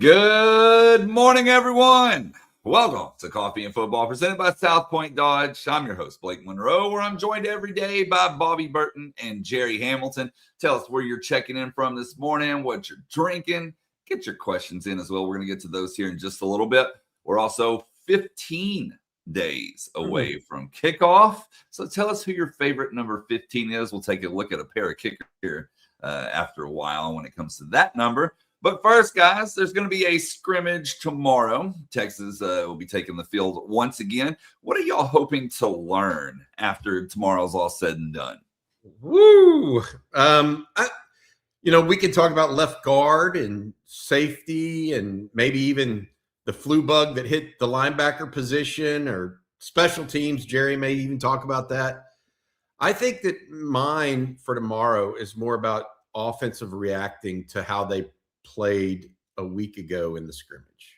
Good morning, everyone. Welcome to Coffee and Football presented by South Point Dodge. I'm your host, Blake Monroe, where I'm joined every day by Bobby Burton and Jerry Hamilton. Tell us where you're checking in from this morning, what you're drinking. Get your questions in as well. We're going to get to those here in just a little bit. We're also 15 days away from kickoff. So tell us who your favorite number 15 is. We'll take a look at a pair of kickers here after a while when it comes to that number. But first, guys, there's going to be a scrimmage tomorrow. Texas will be taking the field once again. What are y'all hoping to learn after tomorrow's all said and done? Woo! We can talk about left guard and safety and maybe even the flu bug that hit the linebacker position or special teams. Jerry may even talk about that. I think that mine for tomorrow is more about offensive reacting to how they played a week ago in the scrimmage.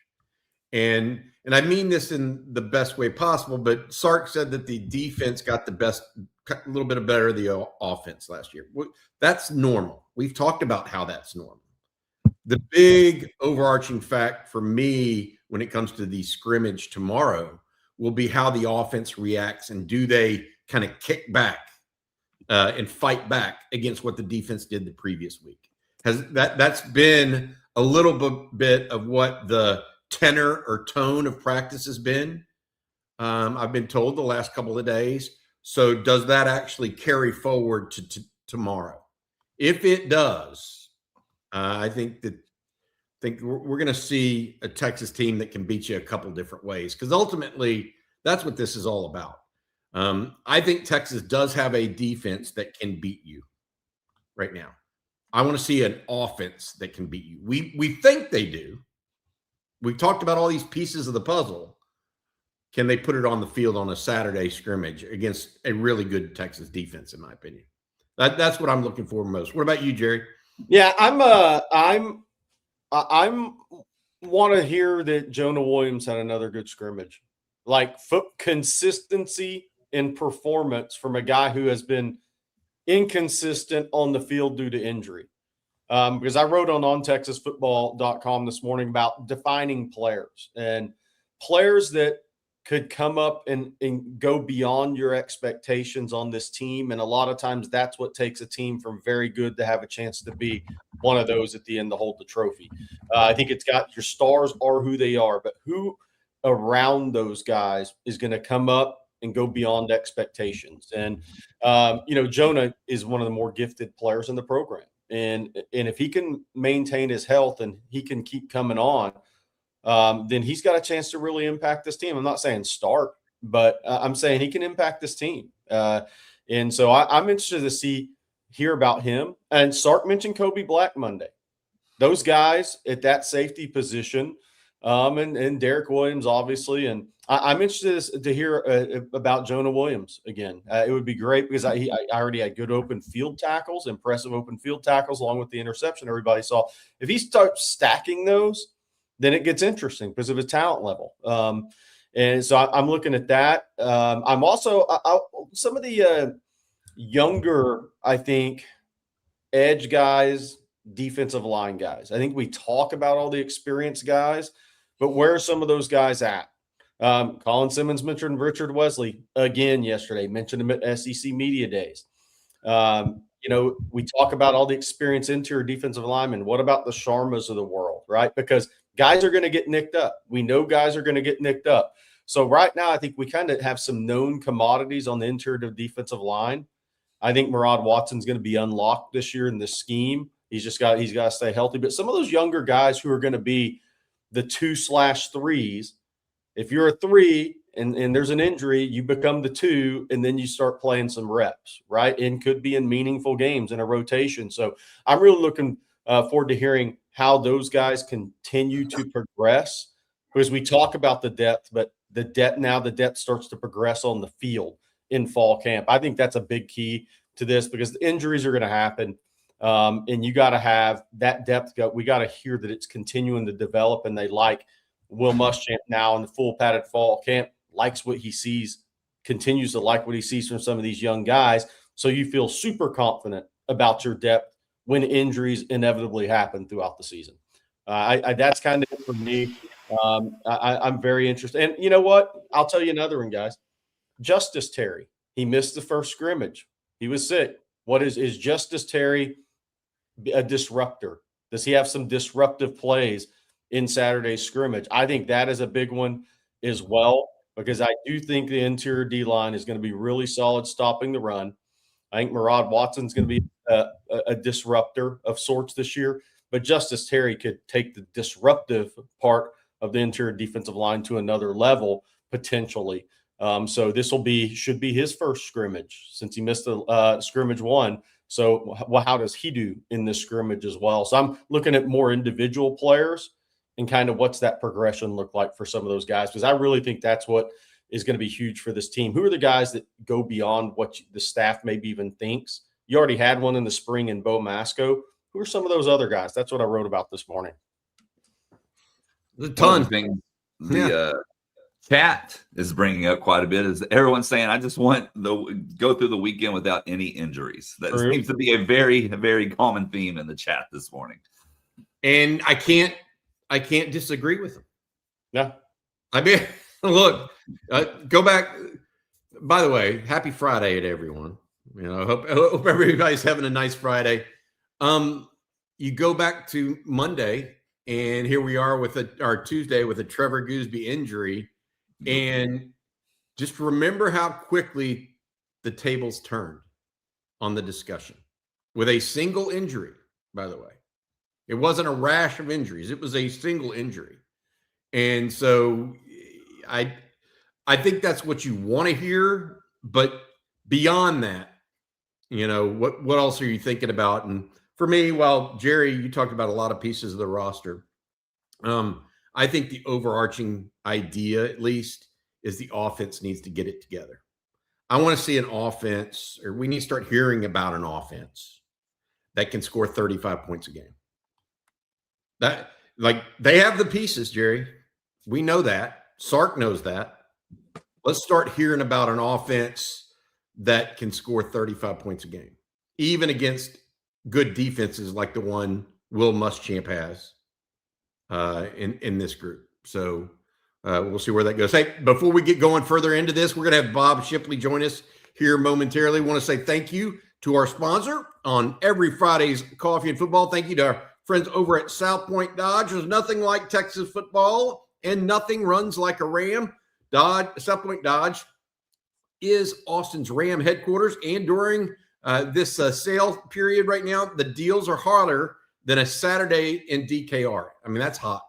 And I mean this in the best way possible, but Sark said that the defense got a little bit better of the offense last year. That's normal. We've talked about how that's normal. The big overarching fact for me when it comes to the scrimmage tomorrow will be how the offense reacts and do they kind of kick back and fight back against what the defense did the previous week. That's been a little bit of what the tenor or tone of practice has been. I've been told the last couple of days. So does that actually carry forward to tomorrow? If it does, I think we're going to see a Texas team that can beat you a couple different ways because ultimately that's what this is all about. I think Texas does have a defense that can beat you right now. I want to see an offense that can beat you. We think they do. We've talked about all these pieces of the puzzle. Can they put it on the field on a Saturday scrimmage against a really good Texas defense, in my opinion? That's what I'm looking for most. What about you, Jerry? Yeah, I'm want to hear that Jonah Williams had another good scrimmage. Like consistency in performance from a guy who has been inconsistent on the field due to injury. Because I wrote on ontexasfootball.com this morning about defining players and players that could come up and go beyond your expectations on this team. And a lot of times that's what takes a team from very good to have a chance to be one of those at the end to hold the trophy. I think it's got your stars are who they are, but who around those guys is going to come up and go beyond expectations. And, Jonah is one of the more gifted players in the program. And if he can maintain his health and he can keep coming on, then he's got a chance to really impact this team. I'm not saying start, but I'm saying he can impact this team. And so I'm interested to hear about him. And Sark mentioned Kobe Black Monday. Those guys at that safety position, and Derek Williams, obviously. And I'm interested to hear about Jonah Williams again. It would be great because I already had good open field tackles, impressive open field tackles, along with the interception everybody saw. If he starts stacking those, then it gets interesting because of his talent level. And so I'm looking at that. I'm also some of the younger, I think, edge guys, defensive line guys. I think we talk about all the experienced guys, but where are some of those guys at? Colin Simmons mentioned Richard Wesley again yesterday, mentioned him at SEC Media Days. We talk about all the experienced interior defensive linemen. What about the Sharmas of the world, right? Because guys are going to get nicked up. We know guys are going to get nicked up. So right now, I think we kind of have some known commodities on the interior defensive line. I think Murad Watson's going to be unlocked this year in this scheme. He's got to stay healthy. But some of those younger guys who are going to be the 2/3s, if you're a 3 and there's an injury, you become the 2, and then you start playing some reps, right? And could be in meaningful games in a rotation. So I'm really looking forward to hearing how those guys continue to progress, because we talk about the depth, but the depth starts to progress on the field in fall camp. I think that's a big key to this because the injuries are going to happen. And you got to have that depth. We got to hear that it's continuing to develop, and they like Will Muschamp now in the full padded fall camp, likes what he sees, continues to like what he sees from some of these young guys. So you feel super confident about your depth when injuries inevitably happen throughout the season. That's kind of it for me. I'm very interested. And you know what? I'll tell you another one, guys. Justice Terry. He missed the first scrimmage. He was sick. What is Justice Terry a disruptor? Does he have some disruptive plays in Saturday's scrimmage? I think that is a big one as well, because I do think the interior D-line is going to be really solid stopping the run. I think Murad Watson's going to be a disruptor of sorts this year, but Justice Terry could take the disruptive part of the interior defensive line to another level potentially. So this should be his first scrimmage since he missed the scrimmage one. So how does he do in this scrimmage as well? So I'm looking at more individual players and kind of what's that progression look like for some of those guys, because I really think that's what is going to be huge for this team. Who are the guys that go beyond what the staff maybe even thinks? You already had one in the spring in Bo Masco. Who are some of those other guys? That's what I wrote about this morning. The ton of things. Chat is bringing up quite a bit. Is everyone saying, I just want go through the weekend without any injuries? That seems to be a very, very common theme in the chat this morning. And I can't disagree with them. Yeah. I mean, look, go back. By the way, happy Friday to everyone. You know, I hope everybody's having a nice Friday. You go back to Monday, and here we are with our Tuesday with a Trevor Gooseby injury. And just remember how quickly the tables turned on the discussion with a single injury, by the way. It wasn't a rash of injuries. It was a single injury. And so I think that's what you want to hear. But beyond that, you know, what else are you thinking about? And for me, while Jerry, you talked about a lot of pieces of the roster, I think the overarching idea, at least, is the offense needs to get it together. I want to see an offense, or we need to start hearing about an offense that can score 35 points a game. That, like, they have the pieces, Jerry. We know that. Sark knows that. Let's start hearing about an offense that can score 35 points a game, even against good defenses like the one Will Muschamp has in this group. So we'll see where that goes. Hey, before we get going further into this, we're going to have Bob Shipley join us here momentarily. We want to say thank you to our sponsor on every Friday's Coffee and Football. Thank you to our friends over at South Point Dodge. There's nothing like Texas football, and nothing runs like a Ram. South Point Dodge is Austin's Ram headquarters, and during this sale period right now, the deals are hotter than a Saturday in DKR. I mean, that's hot.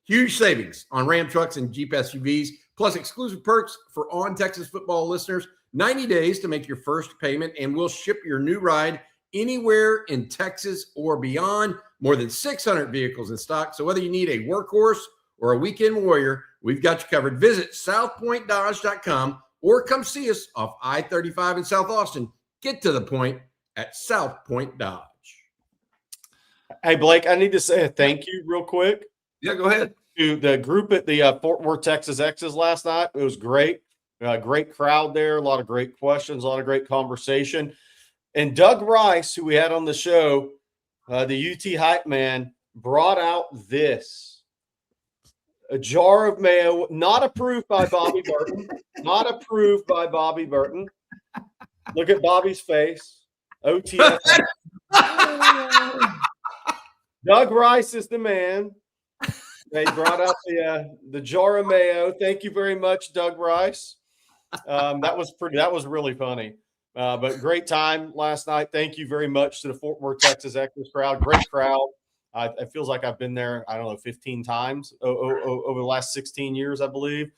Huge savings on Ram trucks and Jeep SUVs, plus exclusive perks for On Texas Football listeners. 90 days to make your first payment, and we'll ship your new ride anywhere in Texas or beyond. More than 600 vehicles in stock. So whether you need a workhorse or a weekend warrior, we've got you covered. Visit southpointdodge.com or come see us off I-35 in South Austin. Get to the point at South Point Dodge. Hey, Blake, I need to say a thank you real quick. Yeah, go ahead. To the group at the Fort Worth, Texas X's last night. It was great. Great crowd there. A lot of great questions, a lot of great conversation. And Doug Rice, who we had on the show, the UT hype man, brought out this. A jar of mayo, not approved by Bobby Burton. Not approved by Bobby Burton. Look at Bobby's face. OTF. Doug Rice is the man. They brought out the jar of mayo. Thank you very much, Doug Rice. That was really funny. But great time last night. Thank you very much to the Fort Worth, Texas Extras crowd. Great crowd. It feels like I've been there, 15 times over the last 16 years, I believe,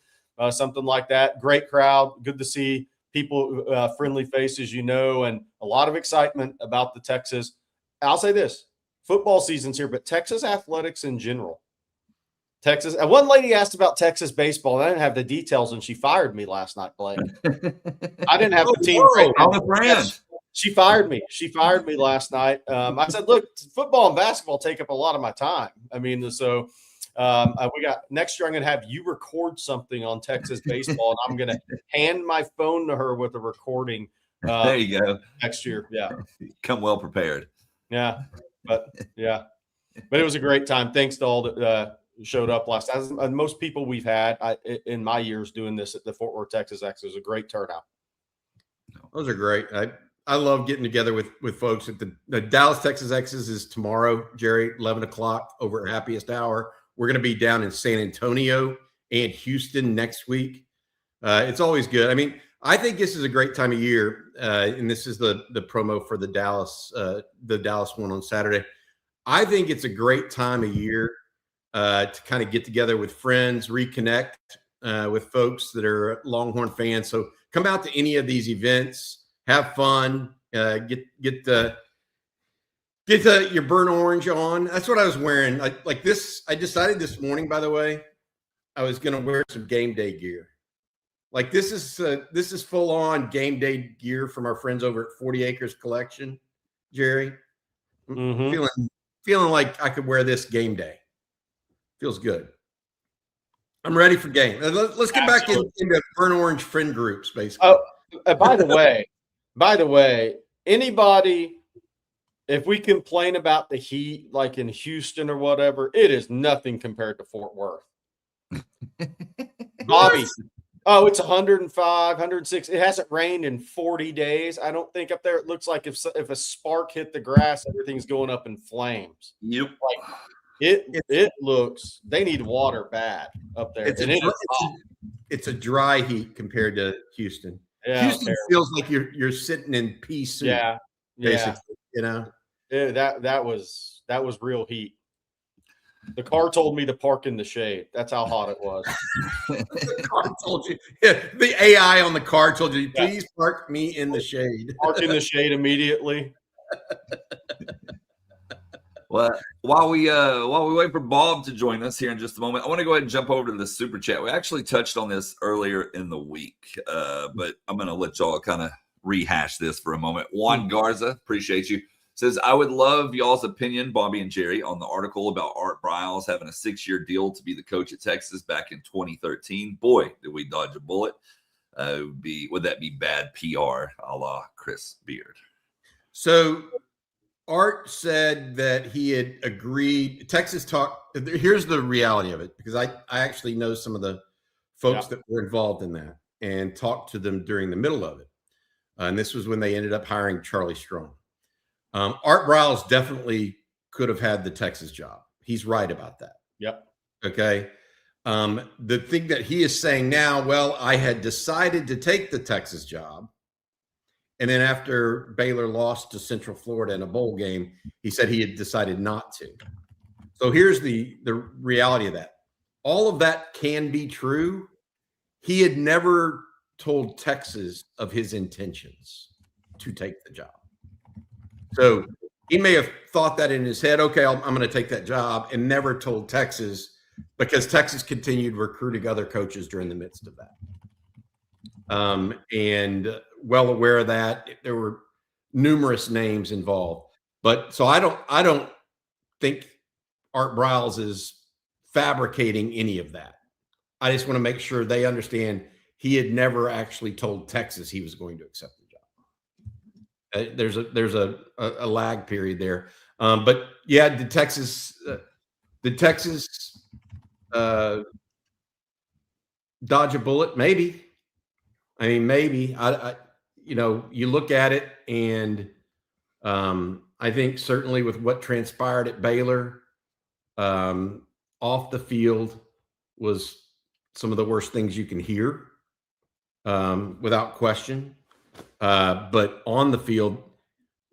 something like that. Great crowd. Good to see people, friendly faces, and a lot of excitement about the Texas. I'll say this, football season's here, but Texas athletics in general. Texas. And one lady asked about Texas baseball, and I didn't have the details, and she fired me last night, Blake. I didn't have the team. She fired me. She fired me last night. I said, look, football and basketball take up a lot of my time. We got next year, I'm going to have you record something on Texas baseball, and I'm going to hand my phone to her with a recording. There you go. Next year. Yeah. Come well prepared. Yeah. But yeah. But it was a great time. Thanks to all that showed up last night. Most people we've had in my years doing this at the Fort Worth, Texas X, it was a great turnout. Those are great. I love getting together with folks at the Dallas Texas X's is tomorrow, Jerry, 11 o'clock over at Happiest Hour. We're going to be down in San Antonio and Houston next week. It's always good. I mean, I think this is a great time of year, and this is the promo for the Dallas one on Saturday. I think it's a great time of year to kind of get together with friends, reconnect with folks that are Longhorn fans. So come out to any of these events, have fun, get your burnt orange on. That's what I was wearing. Like this, I decided this morning, by the way, I was going to wear some game day gear. Like this is full on game day gear from our friends over at 40 Acres Collection, Jerry. Mm-hmm. Feeling like I could wear this game day. Feels good. I'm ready for game. Let's get back into burnt orange friend groups, basically. Oh, by the way, anybody, if we complain about the heat, like in Houston or whatever, it is nothing compared to Fort Worth. Bobby. Oh, it's 105, 106. It hasn't rained in 40 days. I don't think up there it looks like if a spark hit the grass, everything's going up in flames. Yep. Like it looks, they need water bad up there. It's a dry heat compared to Houston. Yeah, Houston feels like you're sitting in pea soup. Yeah. Basically, you know. Yeah, that was real heat. The car told me to park in the shade. That's how hot it was. The car told you. Yeah, the AI on the car told you, please park me in the shade. Park in the shade immediately. Well, while we wait for Bob to join us here in just a moment, I want to go ahead and jump over to the super chat. We actually touched on this earlier in the week, but I'm going to let y'all kind of rehash this for a moment. Juan Garza, appreciate you. Says, I would love y'all's opinion, Bobby and Jerry, on the article about Art Briles having a 6-year deal to be the coach at Texas back in 2013. Boy, did we dodge a bullet. Would that be bad PR a la Chris Beard? So Art said that he had agreed. Texas talk. Here's the reality of it, because I actually know some of the folks that were involved in that and talked to them during the middle of it. And this was when they ended up hiring Charlie Strong. Art Briles definitely could have had the Texas job. He's right about that. Yep. Okay. The thing that he is saying now, well, I had decided to take the Texas job. And then after Baylor lost to Central Florida in a bowl game, he said he had decided not to. So here's the reality of that. All of that can be true. He had never told Texas of his intentions to take the job. So he may have thought that in his head, okay, I'm going to take that job, and never told Texas, because Texas continued recruiting other coaches during the midst of that. And well aware of that. There were numerous names involved. But so I don't think Art Briles is fabricating any of that. I just want to make sure they understand he had never actually told Texas he was going to accept the job. There's a lag period there. But yeah, did Texas dodge a bullet? Maybe. I mean, maybe. You look at it, and I think certainly with what transpired at Baylor, off the field was some of the worst things you can hear, without question. But on the field,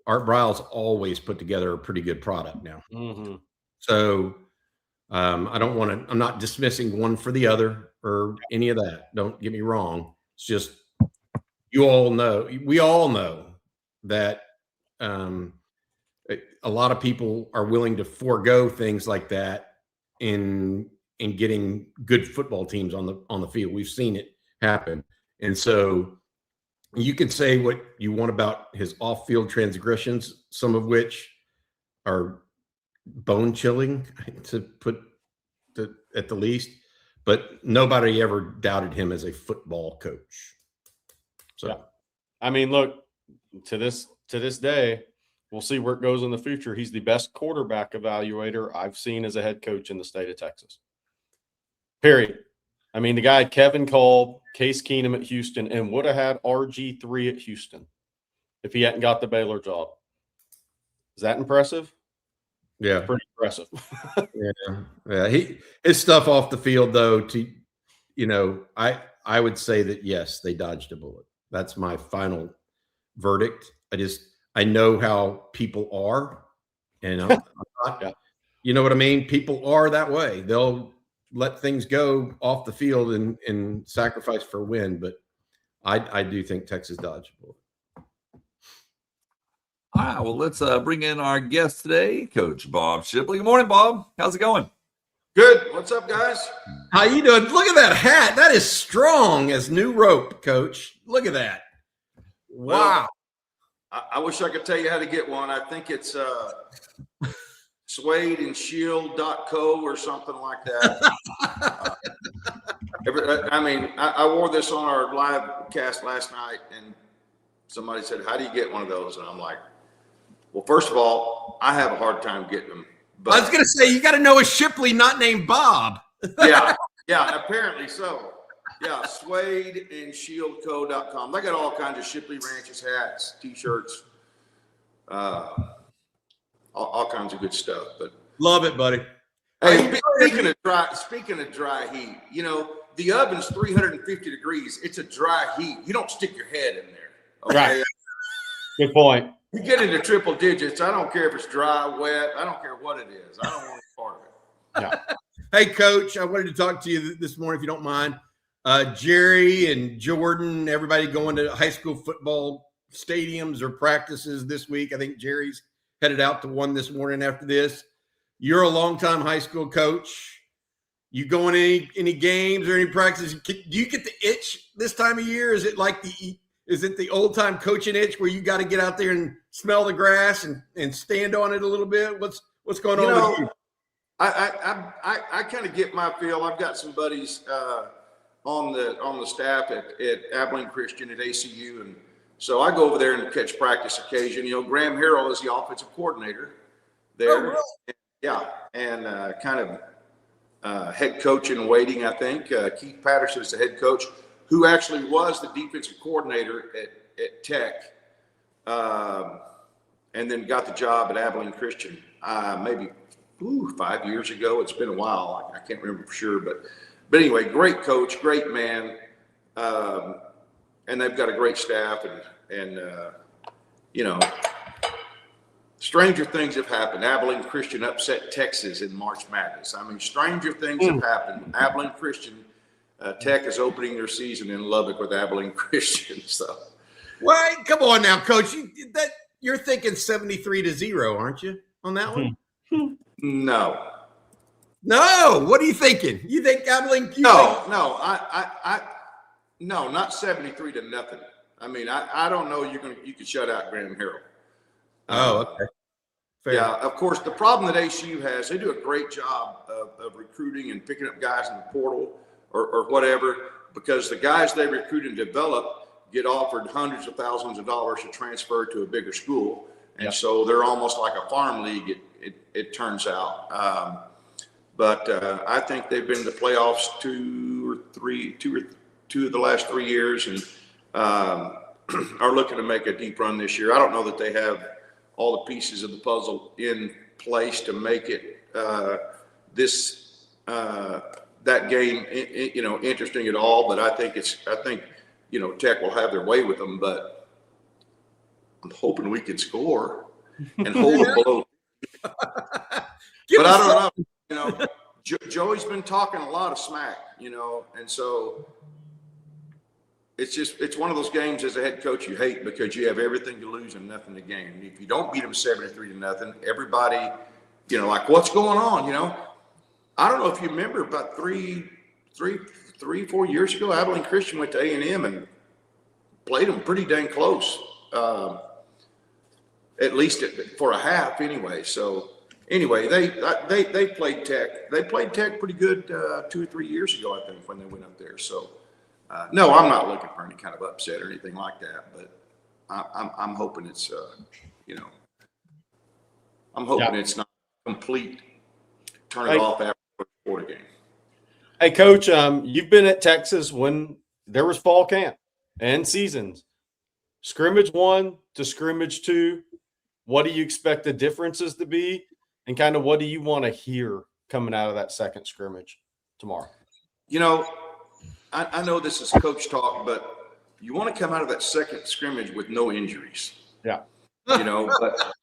Art Briles always put together a pretty good product now. Mm-hmm. So I'm not dismissing one for the other or any of that. Don't get me wrong. It's just, we all know that a lot of people are willing to forego things like that in getting good football teams on the field. We've seen it happen. And so you can say what you want about his off-field transgressions, some of which are bone-chilling, to put at the least, but nobody ever doubted him as a football coach. So, I mean, look, to this day, We'll see where it goes in the future. He's the best quarterback evaluator I've seen as a head coach in the state of Texas. Period. I mean, the guy had Kevin Kolb, Case Keenum at Houston, and would have had RG3 at Houston if he hadn't got the Baylor job. Is that impressive? Yeah, pretty impressive. yeah. His stuff off the field, though. I would say that yes, they dodged a bullet. That's my final verdict. I know how people are, and I'm not. Yeah. You know what I mean? People are that way. They'll let things go off the field and sacrifice for a win. But I do think Texas dodged a bullet. All right, well, let's bring in our guest today, Coach Bob Shipley. Good morning, Bob. How's it going? Good. What's up, guys? How you doing? Look at that hat. That is strong as new rope, Coach. Look at that. Wow. Well, I wish I could tell you how to get one. I think it's suedeandshield.co or something like that. I wore this on our live cast last night, and somebody said, "How do you get one of those?" And I'm like, well, first of all, I have a hard time getting them. But I was going to say, you got to know a Shipley not named Bob. yeah, apparently so. Yeah, suedeandshieldco.com. They got all kinds of Shipley Ranches hats, T-shirts, all kinds of good stuff. But love it, buddy. Hey, speaking of dry heat, the oven's 350 degrees. It's a dry heat. You don't stick your head in there. Okay? Right. Good point. You get into triple digits. I don't care if it's dry, wet. I don't care what it is. I don't want any part of it. Yeah. Hey, Coach, I wanted to talk to you this morning, if you don't mind. Jerry and Jordan, everybody going to high school football stadiums or practices this week. I think Jerry's headed out to one this morning after this. You're a longtime high school coach. You going any games or any practices? Do you get the itch this time of year? Is it like the old time coaching itch where you got to get out there and smell the grass and stand on it a little bit? What's going on with you? I kind of get my feel. I've got some buddies on the staff at Abilene Christian at ACU, and so I go over there and catch practice occasion. Graham Harrell is the offensive coordinator there. Oh, really? Yeah, and kind of head coach in waiting, I think. Keith Patterson is the head coach, who actually was the defensive coordinator at Tech, and then got the job at Abilene Christian maybe 5 years ago. It's been a while. I can't remember for sure, but anyway, great coach, great man, and they've got a great staff, and stranger things have happened. Abilene Christian upset Texas in March Madness. I mean, stranger things have happened. Abilene Christian, Tech is opening their season in Lubbock with Abilene Christian. So, Wait, come on now, Coach. You're thinking 73-0, aren't you, on that one? no. No. What are you thinking? You think Abilene? No, not 73-0. I mean, I don't know. You could shut out Graham Harrell. Oh, okay. Fair. Yeah, of course, the problem that ACU has, they do a great job of recruiting and picking up guys in the portal or whatever, because the guys they recruit and develop get offered hundreds of thousands of dollars to transfer to a bigger school. And so they're almost like a farm league, it turns out. But I think they've been to the playoffs two of the last 3 years, and are looking to make a deep run this year. I don't know that they have all the pieces of the puzzle in place to make it that game interesting at all. But I think Tech will have their way with them. But I'm hoping we can score and hold them below. But I don't know. Joey's been talking a lot of smack, and so it's one of those games as a head coach you hate, because you have everything to lose and nothing to gain. And if you don't beat them 73-0, everybody, like, what's going on? I don't know if you remember about 4 years ago, Abilene Christian went to A&M and played them pretty dang close, at least for a half anyway. So anyway, they played Tech. They played Tech pretty good 2 or 3 years ago, I think, when they went up there. So. No, I'm not looking for any kind of upset or anything like that, but I'm hoping it's, I'm hoping Yeah. it's not complete turn it off after the quarter game. Hey, Coach, you've been at Texas when there was fall camp and seasons. Scrimmage 1 to scrimmage 2, what do you expect the differences to be? And kind of what do you want to hear coming out of that second scrimmage tomorrow? You know, I know this is coach talk, but you want to come out of that second scrimmage with no injuries. Yeah. You know, but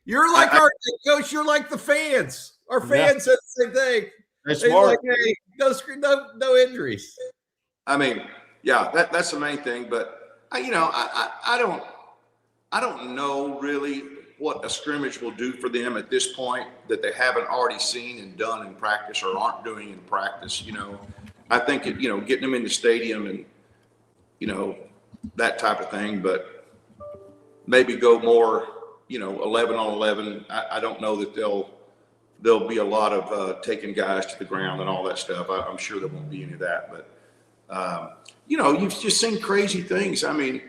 You're like our coach. You're like the fans. Our fans said the same thing. They're They're smart. like, hey, no injuries. I mean, yeah, that's the main thing. But I don't know really what a scrimmage will do for them at this point that they haven't already seen and done in practice or aren't doing in practice. You know, I think getting them in the stadium and that type of thing, but maybe go more 11 on 11. I don't know that there'll be a lot of taking guys to the ground and all that stuff. I'm sure there won't be any of that, but you've just seen crazy things. I mean,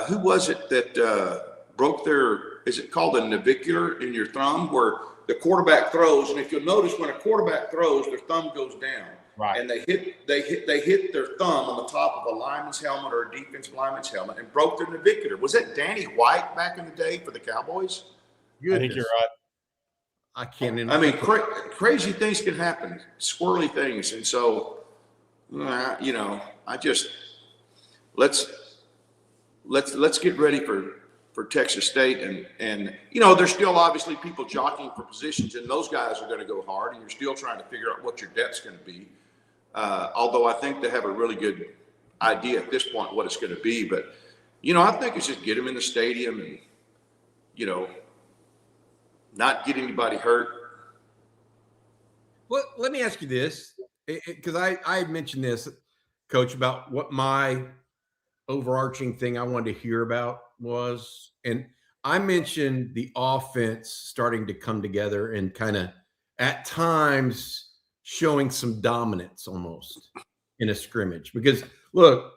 who was it that broke is it called a navicular in your thumb, where the quarterback throws, and if you'll notice when a quarterback throws, their thumb goes down, Right. and they hit their thumb on the top of a lineman's helmet or a defensive lineman's helmet and broke their navicular. Was that Danny White back in the day for the Cowboys? I think you're right. I can't. I mean, crazy things can happen, squirrely things, and so I just let's get ready for Texas State, and there's still obviously people jockeying for positions, and those guys are going to go hard, and you're still trying to figure out what your depth's going to be. Although I think they have a really good idea at this point what it's going to be, but I think it's just get them in the stadium and not get anybody hurt. Well, let me ask you this, because I had mentioned this, Coach, about what my overarching thing I wanted to hear about was, and I mentioned the offense starting to come together and kind of at times showing some dominance almost in a scrimmage. Because look,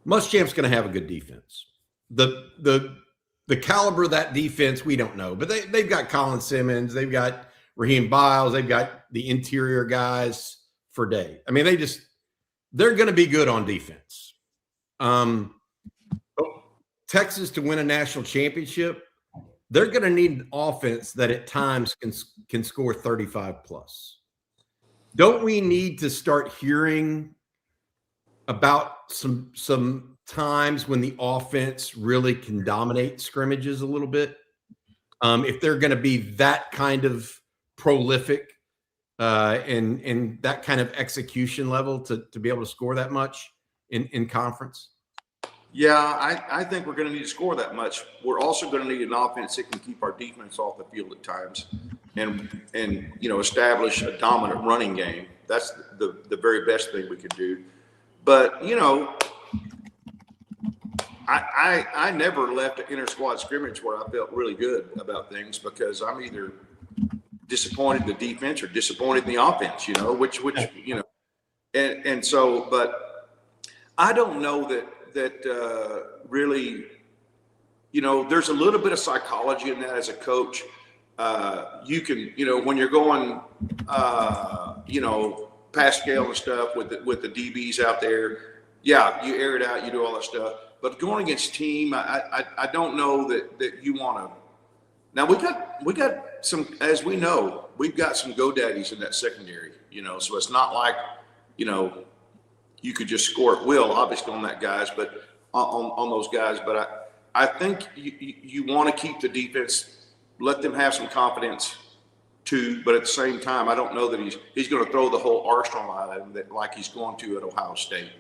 Muschamp's going to have a good defense. The caliber of that defense, we don't know, but they've got Colin Simmons, they've got Raheem Biles, they've got the interior guys for day. I mean, they're going to be good on defense. Texas to win a national championship, they're going to need an offense that at times can score 35 plus. Don't we need to start hearing about some times when the offense really can dominate scrimmages a little bit? If they're going to be that kind of prolific and that kind of execution level to be able to score that much in conference? Yeah, I think we're going to need to score that much. We're also going to need an offense that can keep our defense off the field at times and establish a dominant running game. That's the very best thing we could do. But, I never left an inter squad scrimmage where I felt really good about things, because I'm either disappointed in the defense or disappointed in the offense, which and so, but I don't know that really, there's a little bit of psychology in that as a coach. You can, when you're going, past scale and stuff with the DBs out there, yeah, you air it out, you do all that stuff. But going against team, I don't know that you want to. Now we got some, as we know, we've got some GoDaddies in that secondary, so it's not like, you could just score at will, obviously, on that guys, but on those guys. But I think you want to keep the defense, let them have some confidence too. But at the same time, I don't know that he's going to throw the whole arsenal at him like he's going to at Ohio State.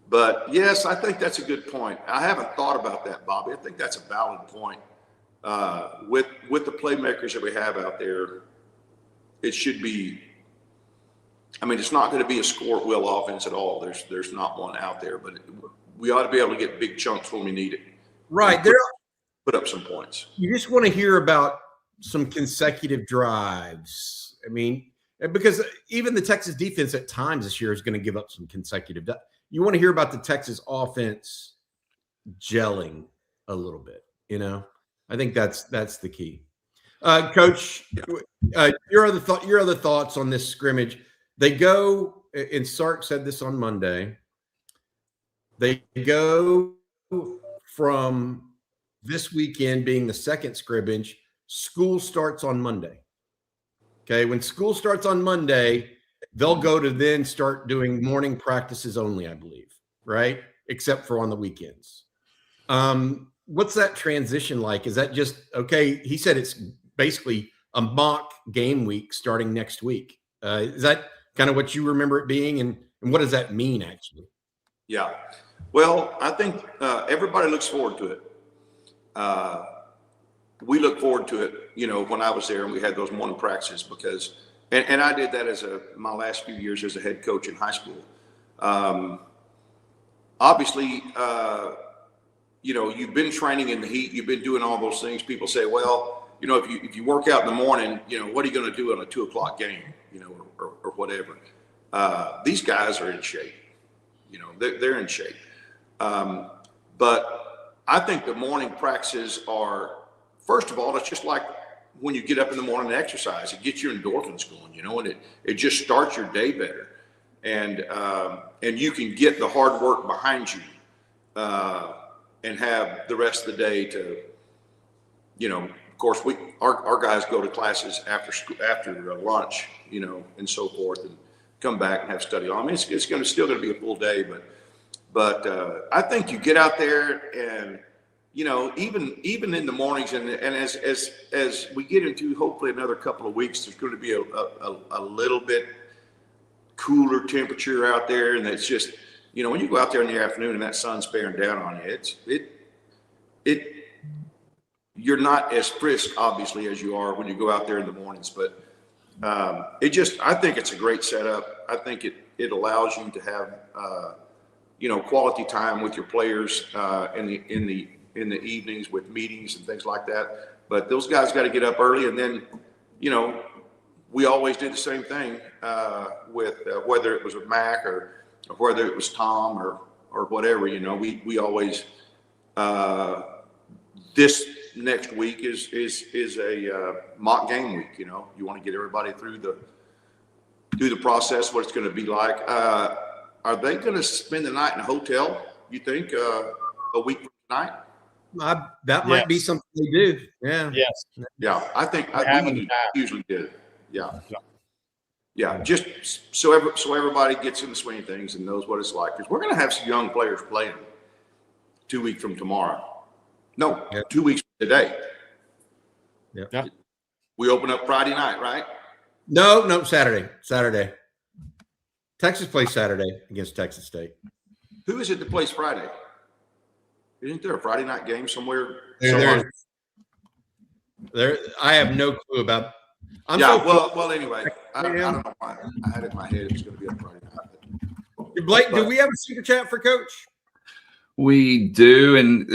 But yes, I think that's a good point. I haven't thought about that, Bobby. I think that's a valid point. With the playmakers that we have out there, it should be. I mean, it's not going to be a score at will offense at all. There's not one out there, but we ought to be able to get big chunks when we need it. Right. Put up some points. You just want to hear about some consecutive drives. I mean, because even the Texas defense at times this year is going to give up some consecutive. You want to hear about the Texas offense gelling a little bit, I think that's the key. Coach, your other thoughts on this scrimmage? They go, and Sark said this on Monday. They go from this weekend being the second scrimmage. School starts on Monday. Okay, when school starts on Monday, they'll go to then start doing morning practices only, I believe, right? Except for on the weekends. What's that transition like? Is that just okay? He said it's basically a mock game week starting next week. Is that kind of what you remember it being? And what does that mean, actually? Yeah. Well, I think everybody looks forward to it. We look forward to it, when I was there and we had those morning practices because, and I did that my last few years as a head coach in high school. Obviously, you've been training in the heat, you've been doing all those things. People say, well, if you work out in the morning, what are you going to do on a 2:00 game, or whatever. These guys are in shape, they're in shape. But I think the morning practices are, first of all, it's just like when you get up in the morning and exercise, it gets your endorphins going, and it just starts your day better. And you can get the hard work behind you, and have the rest of the day to, of course, our guys go to classes after school, after lunch, and so forth, and come back and have study on. I mean, it's still going to be a full day, but I think you get out there and, even in the mornings and as we get into hopefully another couple of weeks, there's going to be a little bit cooler temperature out there, and it's just, when you go out there in the afternoon and that sun's bearing down on you, you're not as brisk, obviously, as you are when you go out there in the mornings. But I think it's a great setup. I think it allows you to have, quality time with your players in the evenings with meetings and things like that. But those guys got to get up early, and then, we always did the same thing with whether it was with Mac or whether it was Tom or whatever. We always this next week is a mock game week. You want to get everybody through the process, what it's going to be like. Are they going to spend the night in a hotel, you think, a week from tonight? That might be something they do. Yeah. Yes. Yeah, I think we usually did. Yeah. Just so everybody gets in the swing of things and knows what it's like, because we're going to have some young players playing 2 weeks from tomorrow. No, 2 weeks from today. Yeah. We open up Friday night, right? No, Saturday. Texas plays Saturday against Texas State. Who is it that plays Friday? Isn't there a Friday night game somewhere? There, I have no clue about. Well, anyway, I don't know why I had it in my head it was going to be on Friday night. Blake, do we have a super chat for Coach? We do, and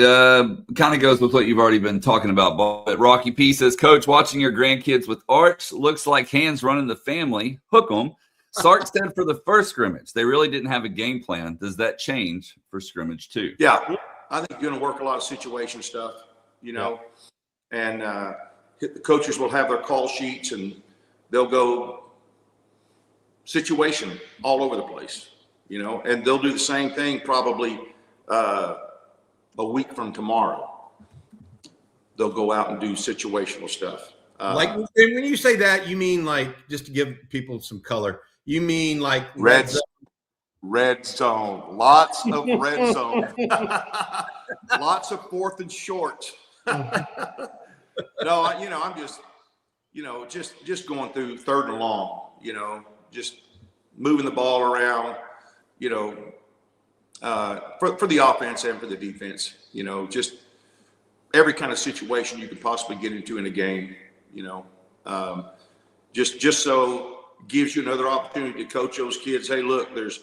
kind of goes with what you've already been talking about, But Rocky P says, Coach, watching your grandkids with arts looks like hands running the family. Hook 'em. Sark said for the first scrimmage, they really didn't have a game plan. Does that change for scrimmage too? Yeah, I think you're going to work a lot of situation stuff, and the coaches will have their call sheets and they'll go situation all over the place, and they'll do the same thing probably a week from tomorrow. They'll go out and do situational stuff. Like when you say that, you mean like, just to give people some color, you mean like red zone, lots of red zone, lots of 4th and short. No, I'm just going through 3rd and long, just moving the ball around, for the offense and for the defense, just every kind of situation you could possibly get into in a game, just so gives you another opportunity to coach those kids. Hey, look, there's,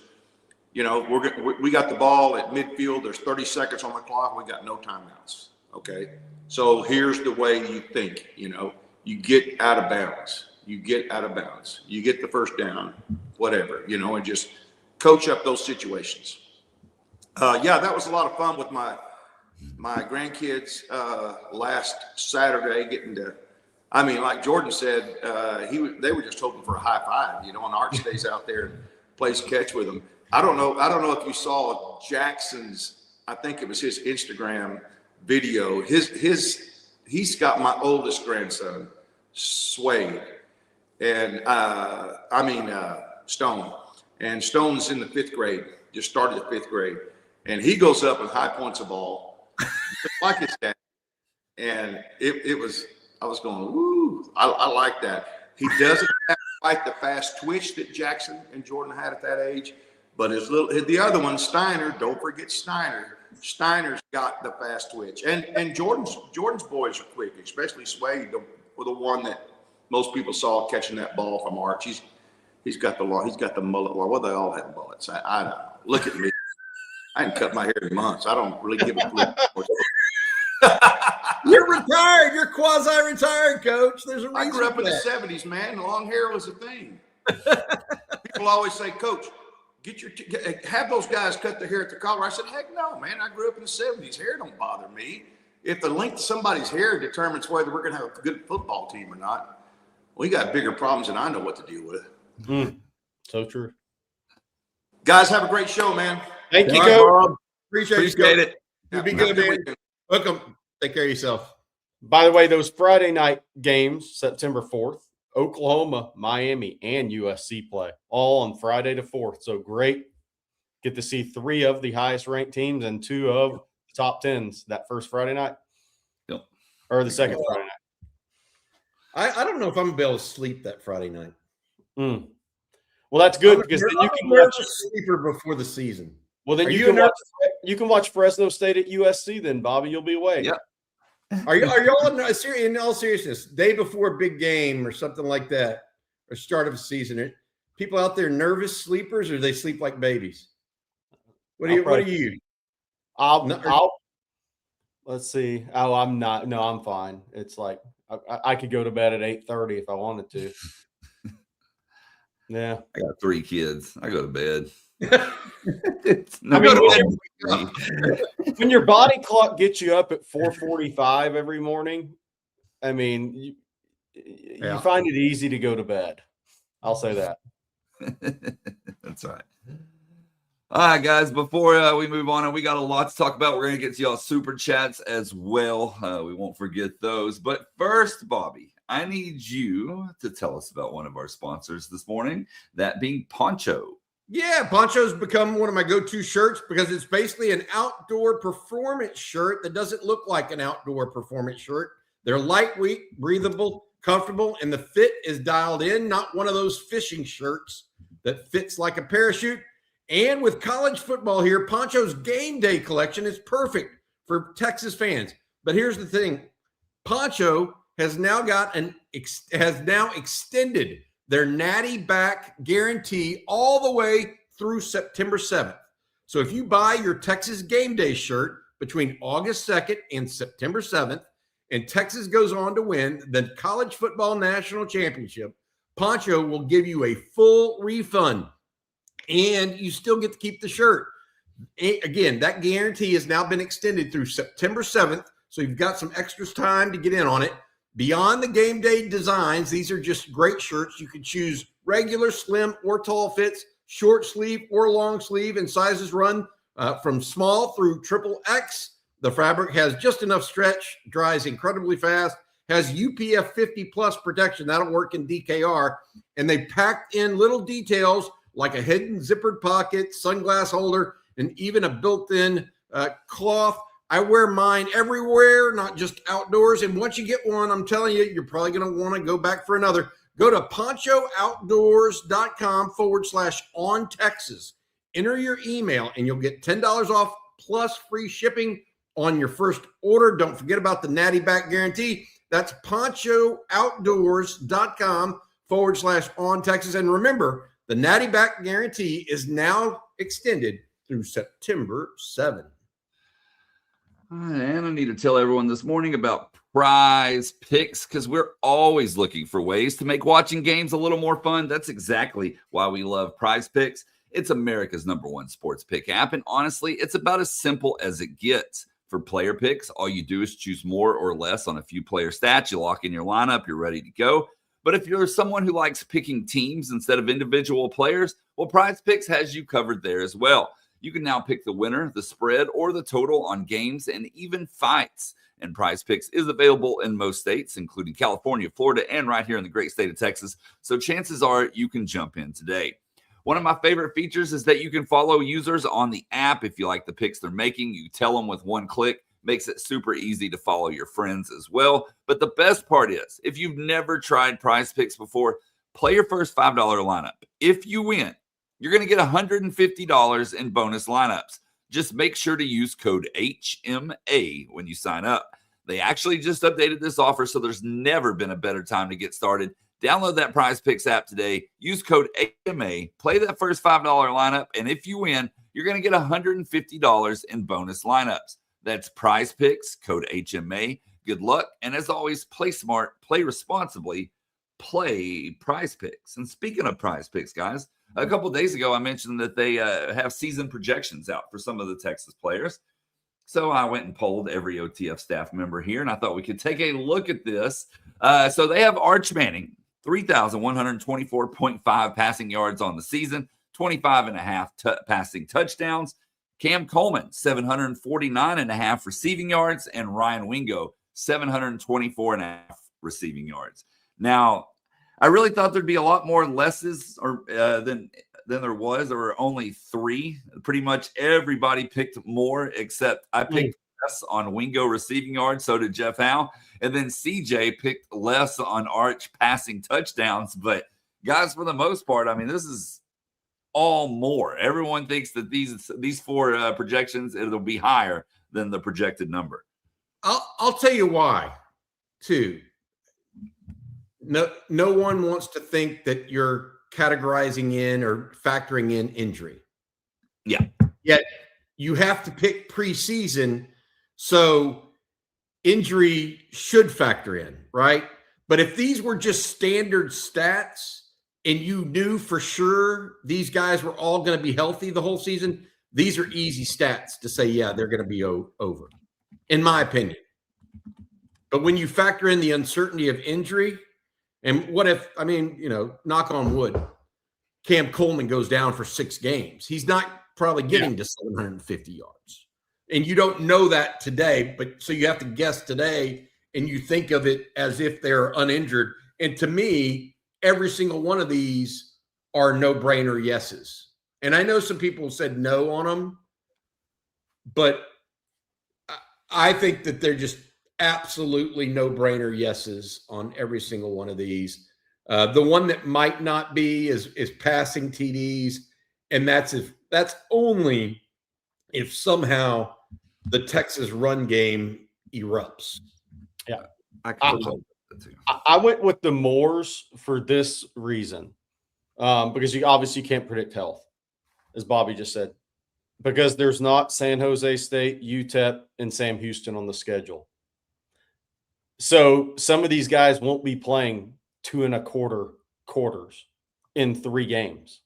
we got the ball at midfield. There's 30 seconds on the clock. We got no timeouts. Okay. So here's the way you think, you get out of bounds. You get the first down, whatever, and just coach up those situations. That was a lot of fun with my my grandkids last Saturday like Jordan said, they were just hoping for a high five, and Art stays out there and plays catch with them. I don't know if you saw Jackson's, I think it was his Instagram video. He's got my oldest grandson, Swade, and Stone. And Stone's in the 5th grade, just started the 5th grade. And he goes up and high points a ball, just like his dad. And I was going, woo, I like that. He doesn't have quite the fast twitch that Jackson and Jordan had at that age, but the other one, Steiner, don't forget Steiner. Steiner's got the fast twitch. And Jordan's boys are quick, especially Swade, the one that most people saw catching that ball from Arch. He's got the mullet. Well, they all have bullets. I don't know. Look at me. I haven't cut my hair in months. I don't really give a flip. You're retired. You're quasi-retired, Coach. There's a reason. I grew up for in the that. 70s, man. Long hair was a thing. People always say, Coach, have those guys cut their hair at the collar. I said, heck no, man. I grew up in the 70s. Hair don't bother me. If the length of somebody's hair determines whether we're going to have a good football team or not, we got bigger problems than I know what to deal with. So true. Guys, have a great show, man. Thank you, All right, Coach. Bob. Appreciate It. You be Have good, a good man. weekend. Welcome. Take care of yourself. By the way, those Friday night games, September 4th, Oklahoma, Miami, and USC play all on Friday the 4th. So great. Get to see 3 of the highest ranked teams and 2 of the top 10s that first Friday night. Yep. Or the second Friday night. I don't know if I'm going to be able to sleep that Friday night. Well, that's good because then you can watch watch. a sleeper before the season. Well, then you can watch Fresno State at USC. Then Bobby, you'll be awake. Yep. Are y'all in all seriousness, day before a big game or something like that, or start of a season? Are people out there nervous sleepers, or they sleep like babies? What are you? Let's see. Oh, I'm not. No, I'm fine. It's like I could go to bed at 8:30 if I wanted to. Yeah. I got 3 kids. I go to bed. When your body clock gets you up at 4:45 every morning, I mean, you find it easy to go to bed. I'll say that. That's right. All right, guys, before we move on, and we got a lot to talk about, we're going to get to y'all super chats as well. We won't forget those. But first, Bobby, I need you to tell us about one of our sponsors this morning, that being Poncho. Yeah, Poncho's become one of my go-to shirts because it's basically an outdoor performance shirt that doesn't look like an outdoor performance shirt. They're lightweight, breathable, comfortable, and the fit is dialed in, not one of those fishing shirts that fits like a parachute. And with college football here, Poncho's game day collection is perfect for Texas fans. But here's the thing. Poncho has now extended their natty back guarantee all the way through September 7th. So if you buy your Texas game day shirt between August 2nd and September 7th, and Texas goes on to win the college football national championship, Poncho will give you a full refund, and you still get to keep the shirt. Again, that guarantee has now been extended through September 7th, so you've got some extra time to get in on it. Beyond the game day designs, these are just great shirts. You can choose regular, slim, or tall fits, short sleeve or long sleeve, and sizes run from small through XXX. The fabric has just enough stretch, dries incredibly fast, has UPF 50 plus protection. That'll work in DKR. And they packed in little details like a hidden zippered pocket, sunglass holder, and even a built-in cloth. I wear mine everywhere, not just outdoors. And once you get one, I'm telling you, you're probably going to want to go back for another. Go to ponchooutdoors.com/on-Texas. Enter your email and you'll get $10 off plus free shipping on your first order. Don't forget about the natty back guarantee. That's ponchooutdoors.com/on-Texas. And remember, the natty back guarantee is now extended through September 7th. And I need to tell everyone this morning about Prize Picks, because we're always looking for ways to make watching games a little more fun. That's exactly why we love Prize Picks. It's America's #1 sports pick app, and honestly, it's about as simple as it gets. For player picks, all you do is choose more or less on a few player stats. You lock in your lineup, you're ready to go. But if you're someone who likes picking teams instead of individual players, well, Prize Picks has you covered there as well. You can now pick the winner, the spread, or the total on games and even fights. And Prize Picks is available in most states, including California, Florida, and right here in the great state of Texas. So chances are you can jump in today. One of my favorite features is that you can follow users on the app. If you like the picks they're making, you tell them with one click. Makes it super easy to follow your friends as well. But the best part is, if you've never tried Prize Picks before, play your first $5 lineup. If you win, you're going to get $150 in bonus lineups. Just make sure to use code HMA when you sign up. They actually just updated this offer, so there's never been a better time to get started. Download that Prize Picks app today. Use code HMA. Play that first $5 lineup, and if you win, you're going to get $150 in bonus lineups. That's Prize Picks, code HMA. Good luck, and as always, play smart, play responsibly, play Prize Picks. And speaking of Prize Picks, guys, a couple of days ago, I mentioned that they have season projections out for some of the Texas players. So I went and polled every OTF staff member here, and I thought we could take a look at this. So they have Arch Manning, 3,124.5 passing yards on the season, 25.5 passing touchdowns. Cam Coleman, 749.5 receiving yards, and Ryan Wingo, 724.5 receiving yards. Now, I really thought there'd be a lot more lesses than there was. There were only 3. Pretty much everybody picked more, except I picked less on Wingo receiving yards. So did Jeff Howe. And then CJ picked less on Arch passing touchdowns. But guys, for the most part, I mean, this is all more. Everyone thinks that these 4 projections, it'll be higher than the projected number. I'll tell you why, too. No one wants to think that you're categorizing in or factoring in injury. Yeah. Yet you have to pick preseason, so injury should factor in, right? But if these were just standard stats and you knew for sure these guys were all going to be healthy the whole season, these are easy stats to say, yeah, they're going to be over, in my opinion. But when you factor in the uncertainty of injury, and what if, I mean, knock on wood, Cam Coleman goes down for 6 games. He's not probably getting to 750 yards. And you don't know that today, but so you have to guess today, and you think of it as if they're uninjured. And to me, every single one of these are no-brainer yeses. And I know some people said no on them, but I think that they're just absolutely no-brainer yeses on every single one of these. The one that might not be is passing TDs, and that's only if somehow the Texas run game erupts. Yeah, I went with the Moors for this reason, because you obviously can't predict health, as Bobby just said, because there's not San Jose State, UTEP, and Sam Houston on the schedule. So some of these guys won't be playing 2.25 quarters in 3 games.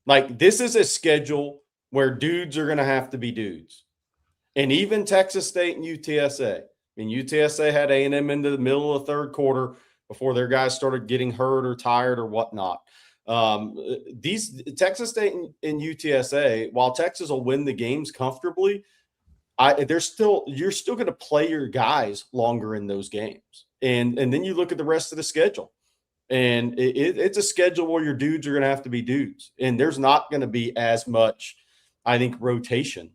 Like, this is a schedule where dudes are going to have to be dudes. And even Texas State and UTSA. I mean, UTSA had A&M into the middle of the 3rd quarter before their guys started getting hurt or tired or whatnot. These Texas State and UTSA, while Texas will win the games comfortably, you're still going to play your guys longer in those games. And then you look at the rest of the schedule, and it's a schedule where your dudes are going to have to be dudes. And there's not going to be as much, I think, rotation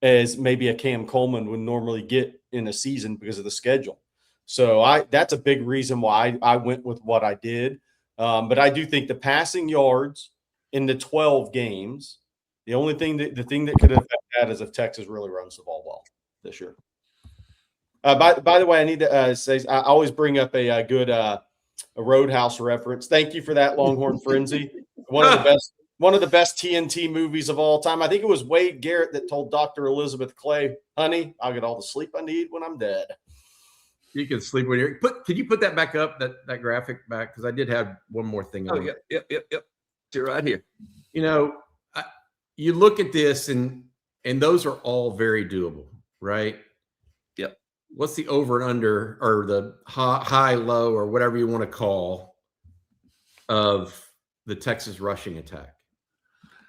as maybe a Cam Coleman would normally get in a season because of the schedule. So that's a big reason why I went with what I did. But I do think the passing yards in the 12 games, the thing that could affect that is if Texas really runs the ball well this year. By the way, I need to say I always bring up a good a Roadhouse reference. Thank you for that, Longhorn Frenzy. One of the best TNT movies of all time. I think it was Wade Garrett that told Dr. Elizabeth Clay, "Honey, I'll get all the sleep I need when I'm dead." You can sleep when you're. Could you put that back up? That graphic back, because I did have one more thing. Oh, yep. You're right here. You look at this, and those are all very doable, right? Yep. What's the over and under, or the high, low, or whatever you want to call, of the Texas rushing attack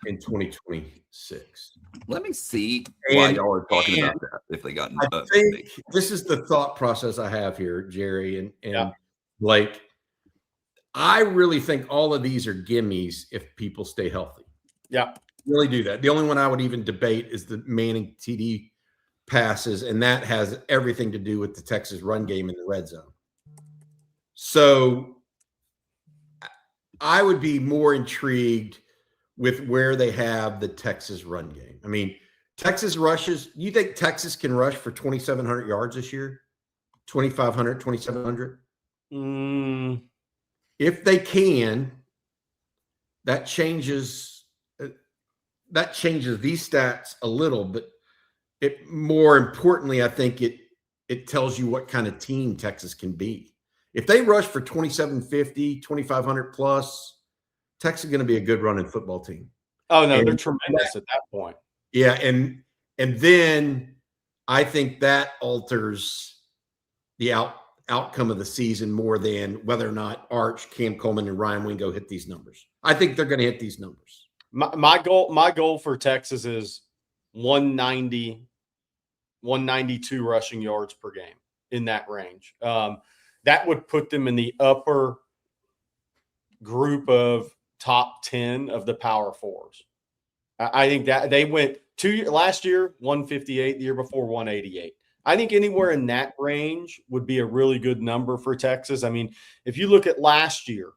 in 2026? Let me see why y'all are talking about that. If they got, I think this is the thought process I have here, Jerry and Blake. I really think all of these are gimmies if people stay healthy. Yeah, really do that. The only one I would even debate is the Manning TD passes, and that has everything to do with the Texas run game in the red zone. So I would be more intrigued with where they have the Texas run game. I mean, Texas rushes. You think Texas can rush for 2,700 yards this year? 2,500, 2,700? If they can, that changes these stats a little, but it more importantly, I think it tells you what kind of team Texas can be. If they rush for 2,750, 2,500 plus, Texas is going to be a good running football team. Oh no, they're tremendous at that point. Yeah, and then I think that alters the outcome of the season more than whether or not Arch, Cam Coleman, and Ryan Wingo hit these numbers. I think they're going to hit these numbers. My goal for Texas is 190, 192 rushing yards per game, in that range. That would put them in the upper group of top 10 of the Power Fours. I think that they went last year 158, the year before 188. I think anywhere in that range would be a really good number for Texas. I mean, if you look at last year,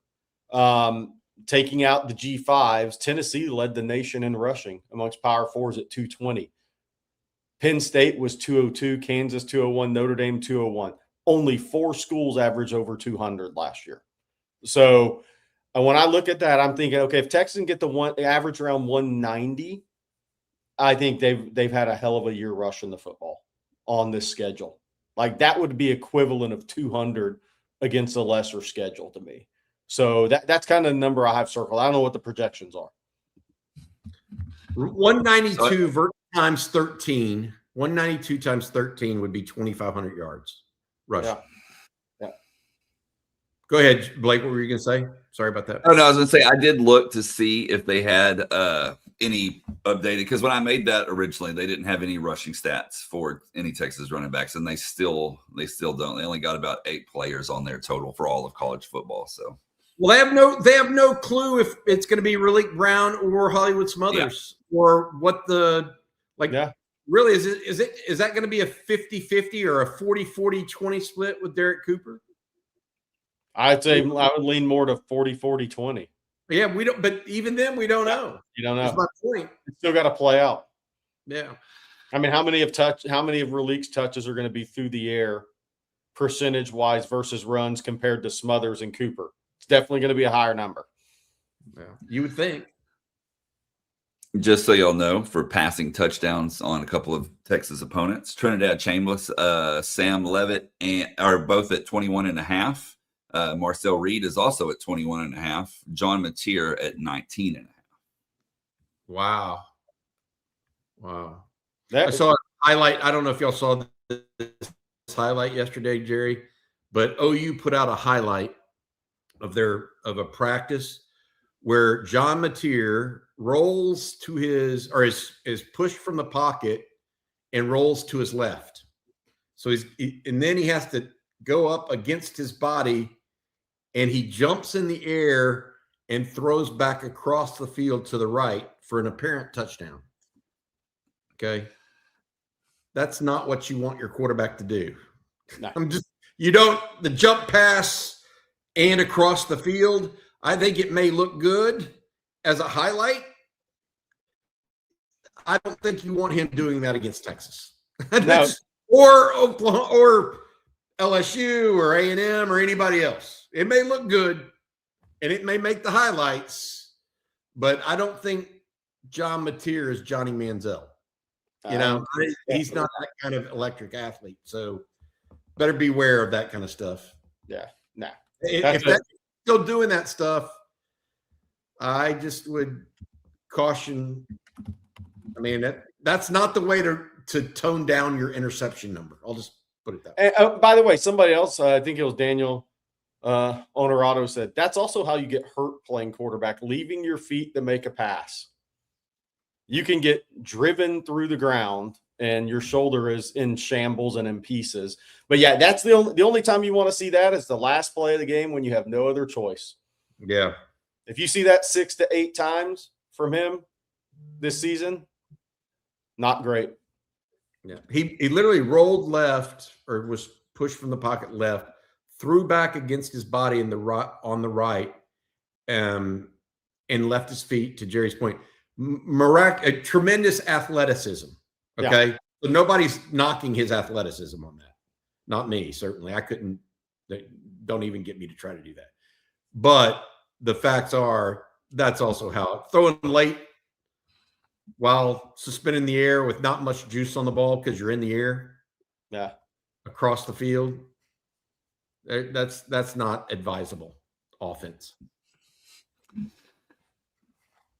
taking out the G5s, Tennessee led the nation in rushing amongst Power Fours at 220. Penn State was 202, Kansas 201, Notre Dame 201. Only 4 schools averaged over 200 last year. So when I look at that, I'm thinking, okay, if Texas can get the average around 190, I think they've had a hell of a year rushing the football on this schedule. Like that would be equivalent of 200 against a lesser schedule to me. So that's kind of the number I have circled. I don't know what the projections are. 192 times 13. 192 times 13 would be 2,500 yards rushing. Yeah. Go ahead, Blake. What were you going to say? Sorry about that. Oh, no, I was going to say I did look to see if they had any updated, because when I made that originally, they didn't have any rushing stats for any Texas running backs, and they still don't. They only got about 8 players on their total for all of college football. So, well, they have no clue if it's going to be Raleek Brown or Hollywood Smothers or what the really is that going to be a 50-50 or a 40-40-20 split with Derek Cooper? I'd say I would lean more to 40-40-20. Yeah, we don't, but even then we don't know. You don't know. That's my point. It's still got to play out. Yeah. I mean, how many of Raleek's touches are going to be through the air percentage wise versus runs compared to Smothers and Cooper? It's definitely going to be a higher number. Yeah. You would think. Just so y'all know, for passing touchdowns on a couple of Texas opponents, Trinidad Chambliss, Sam Levitt are both at 21.5. Marcel Reed is also at 21.5. John Mateer at 19.5. Wow. I saw a highlight. I don't know if y'all saw this highlight yesterday, Jerry, but OU put out a highlight of a practice where John Mateer rolls to is pushed from the pocket and rolls to his left. So and then he has to go up against his body, and he jumps in the air and throws back across the field to the right for an apparent touchdown. Okay. That's not what you want your quarterback to do. No. The jump pass and across the field, I think it may look good as a highlight. I don't think you want him doing that against Texas. No. Or Oklahoma or LSU or A&M or anybody else. It may look good and it may make the highlights, but I don't think John Mateer is Johnny Manziel. He's not that kind of electric athlete. So better beware of that kind of stuff. Yeah. Nah. If that's still doing that stuff, I just would caution. I mean, that's not the way to tone down your interception number. I'll just put it that way. And, by the way, somebody else, I think it was Daniel Honorado, said that's also how you get hurt playing quarterback, leaving your feet to make a pass. You can get driven through the ground and your shoulder is in shambles and in pieces. But yeah, that's the only time you want to see that is the last play of the game when you have no other choice. Yeah. If you see that 6 to 8 times from him this season, not great. Yeah. He literally rolled left or was pushed from the pocket left, threw back against his body on the right, and left his feet, to Jerry's point. Tremendous athleticism. Okay. Yeah. So nobody's knocking his athleticism on that. Not me, certainly. I couldn't, don't even get me to try to do that. But the facts are that's also how throwing late while suspending the air with not much juice on the ball because you're in the air. Yeah. Across the field. That's not advisable offense.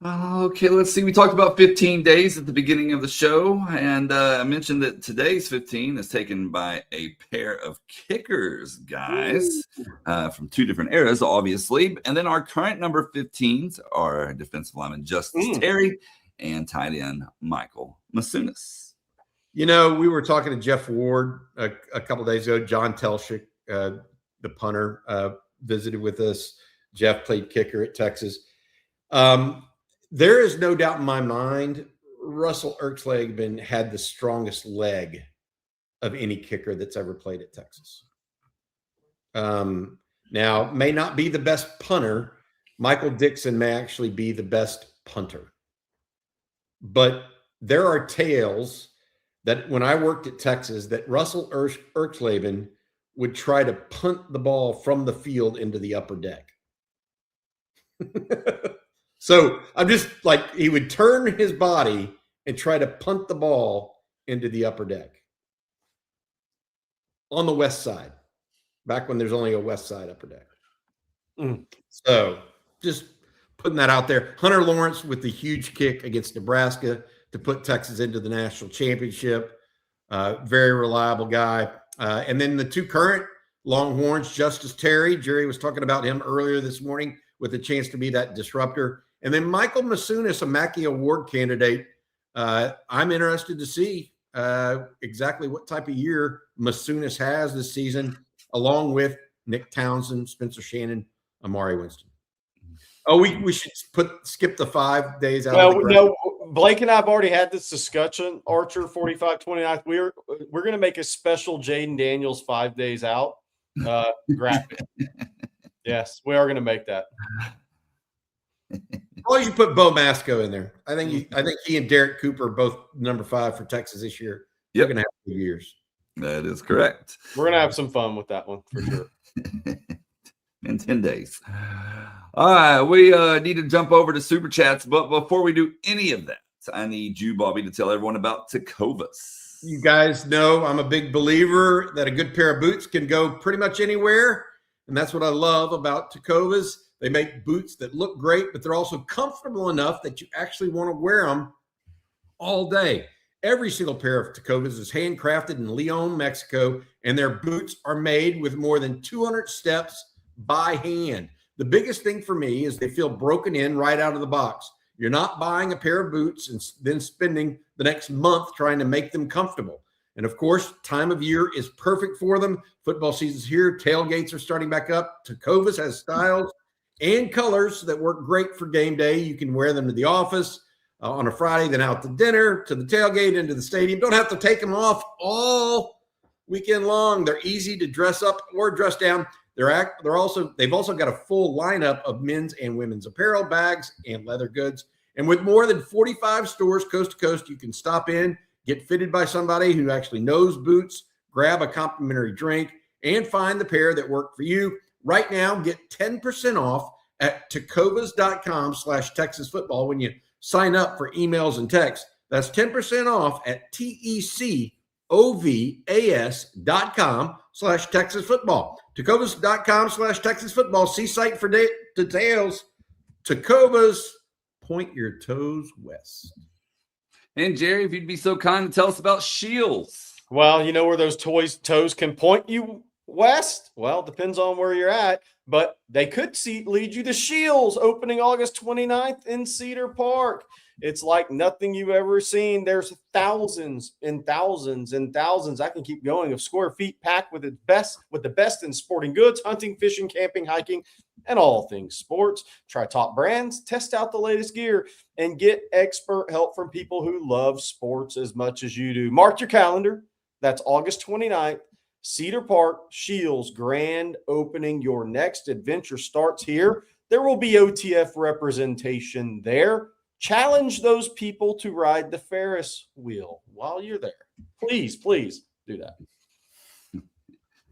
Okay, let's see. We talked about 15 days at the beginning of the show, and I mentioned that today's 15 is taken by a pair of kickers, guys, from 2 different eras, obviously. And then our current number 15s are defensive lineman Justice Terry and tight end Michael Masunis. You know, we were talking to Jeff Ward a couple of days ago. John Telshik, the punter, visited with us. Jeff played kicker at Texas. There is no doubt in my mind, Russell Erxleben had the strongest leg of any kicker that's ever played at Texas. Now, may not be the best punter. Michael Dixon may actually be the best punter. But there are tales that when I worked at Texas, that Russell Erxleben would try to punt the ball from the field into the upper deck. So I'm just like, he would turn his body and try to punt the ball into the upper deck on the west side, back when there's only a west side upper deck. So just putting that out there. Hunter Lawrence with the huge kick against Nebraska to put Texas into the national championship. Very reliable guy. And then the 2 current Longhorns, Justice Terry. Jerry was talking about him earlier this morning with a chance to be that disruptor. And then Michael Masunis, a Mackey Award candidate. I'm interested to see exactly what type of year Masunis has this season, along with Nick Townsend, Spencer Shannon, Amari Winston. Oh, we should skip the 5 days out. No, Blake and I have already had this discussion. Archer 45-29. We're going to make a special Jaden Daniels 5 days out graphic. Yes, we are going to make that. Well, you should put Bo Masco in there. I think he and Derek Cooper are both number 5 for Texas this year. They're going to have 2 years. That is correct. We're going to have some fun with that one for sure. In 10 days. All right, we need to jump over to Super Chats, but before we do any of that, I need you, Bobby, to tell everyone about Tecovas. You guys know I'm a big believer that a good pair of boots can go pretty much anywhere, and that's what I love about Tecovas. They make boots that look great, but they're also comfortable enough that you actually want to wear them all day. Every single pair of Tecovas is handcrafted in Leon, Mexico, and their boots are made with more than 200 steps by hand. The biggest thing for me is they feel broken in right out of the box. You're not buying a pair of boots and then spending the next month trying to make them comfortable. And of course, time of year is perfect for them. Football season's here. Tailgates are starting back up. Tecovas has styles and colors that work great for game day. You can wear them to the office on a Friday, then out to dinner, to the tailgate, into the stadium. Don't have to take them off all weekend long. They're easy to dress up or dress down. They've also got a full lineup of men's and women's apparel, bags, and leather goods. And with more than 45 stores coast to coast, you can stop in, get fitted by somebody who actually knows boots, grab a complimentary drink, and find the pair that work for you. Right now, get 10% off at tecovas.com/Texas football when you sign up for emails and texts. That's 10% off at TECOVAS.com/Texas football. Tecovas.com/Texas football. See site for details. Tecovas, point your toes west. And Jerry, if you'd be so kind to tell us about Shields. Well, you know where those toes can point you west? Well, depends on where you're at, but they could lead you to Shields opening August 29th in Cedar Park. It's like nothing you've ever seen. There's thousands and thousands and thousands, I can keep going, of square feet packed with the best in sporting goods, hunting, fishing, camping, hiking, and all things sports. Try top brands, test out the latest gear, and get expert help from people who love sports as much as you do. Mark your calendar. That's August 29th, Cedar Park, Shields, grand opening. Your next adventure starts here. There will be OTF representation there. Challenge those people to ride the Ferris wheel while you're there. Please, please do that.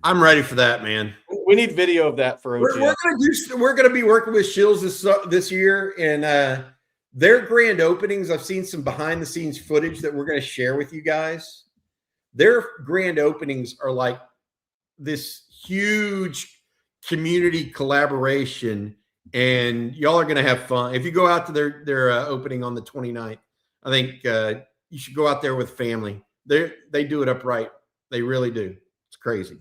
I'm ready for that, man. We need video of that for OTF. We're gonna be working with Shields this year, and their grand openings. I've seen some behind the scenes footage that we're gonna share with you guys. Their grand openings are like this huge community collaboration, and y'all are going to have fun. If you go out to their opening on the 29th, I think you should go out there with family. They do it upright. They really do. It's crazy.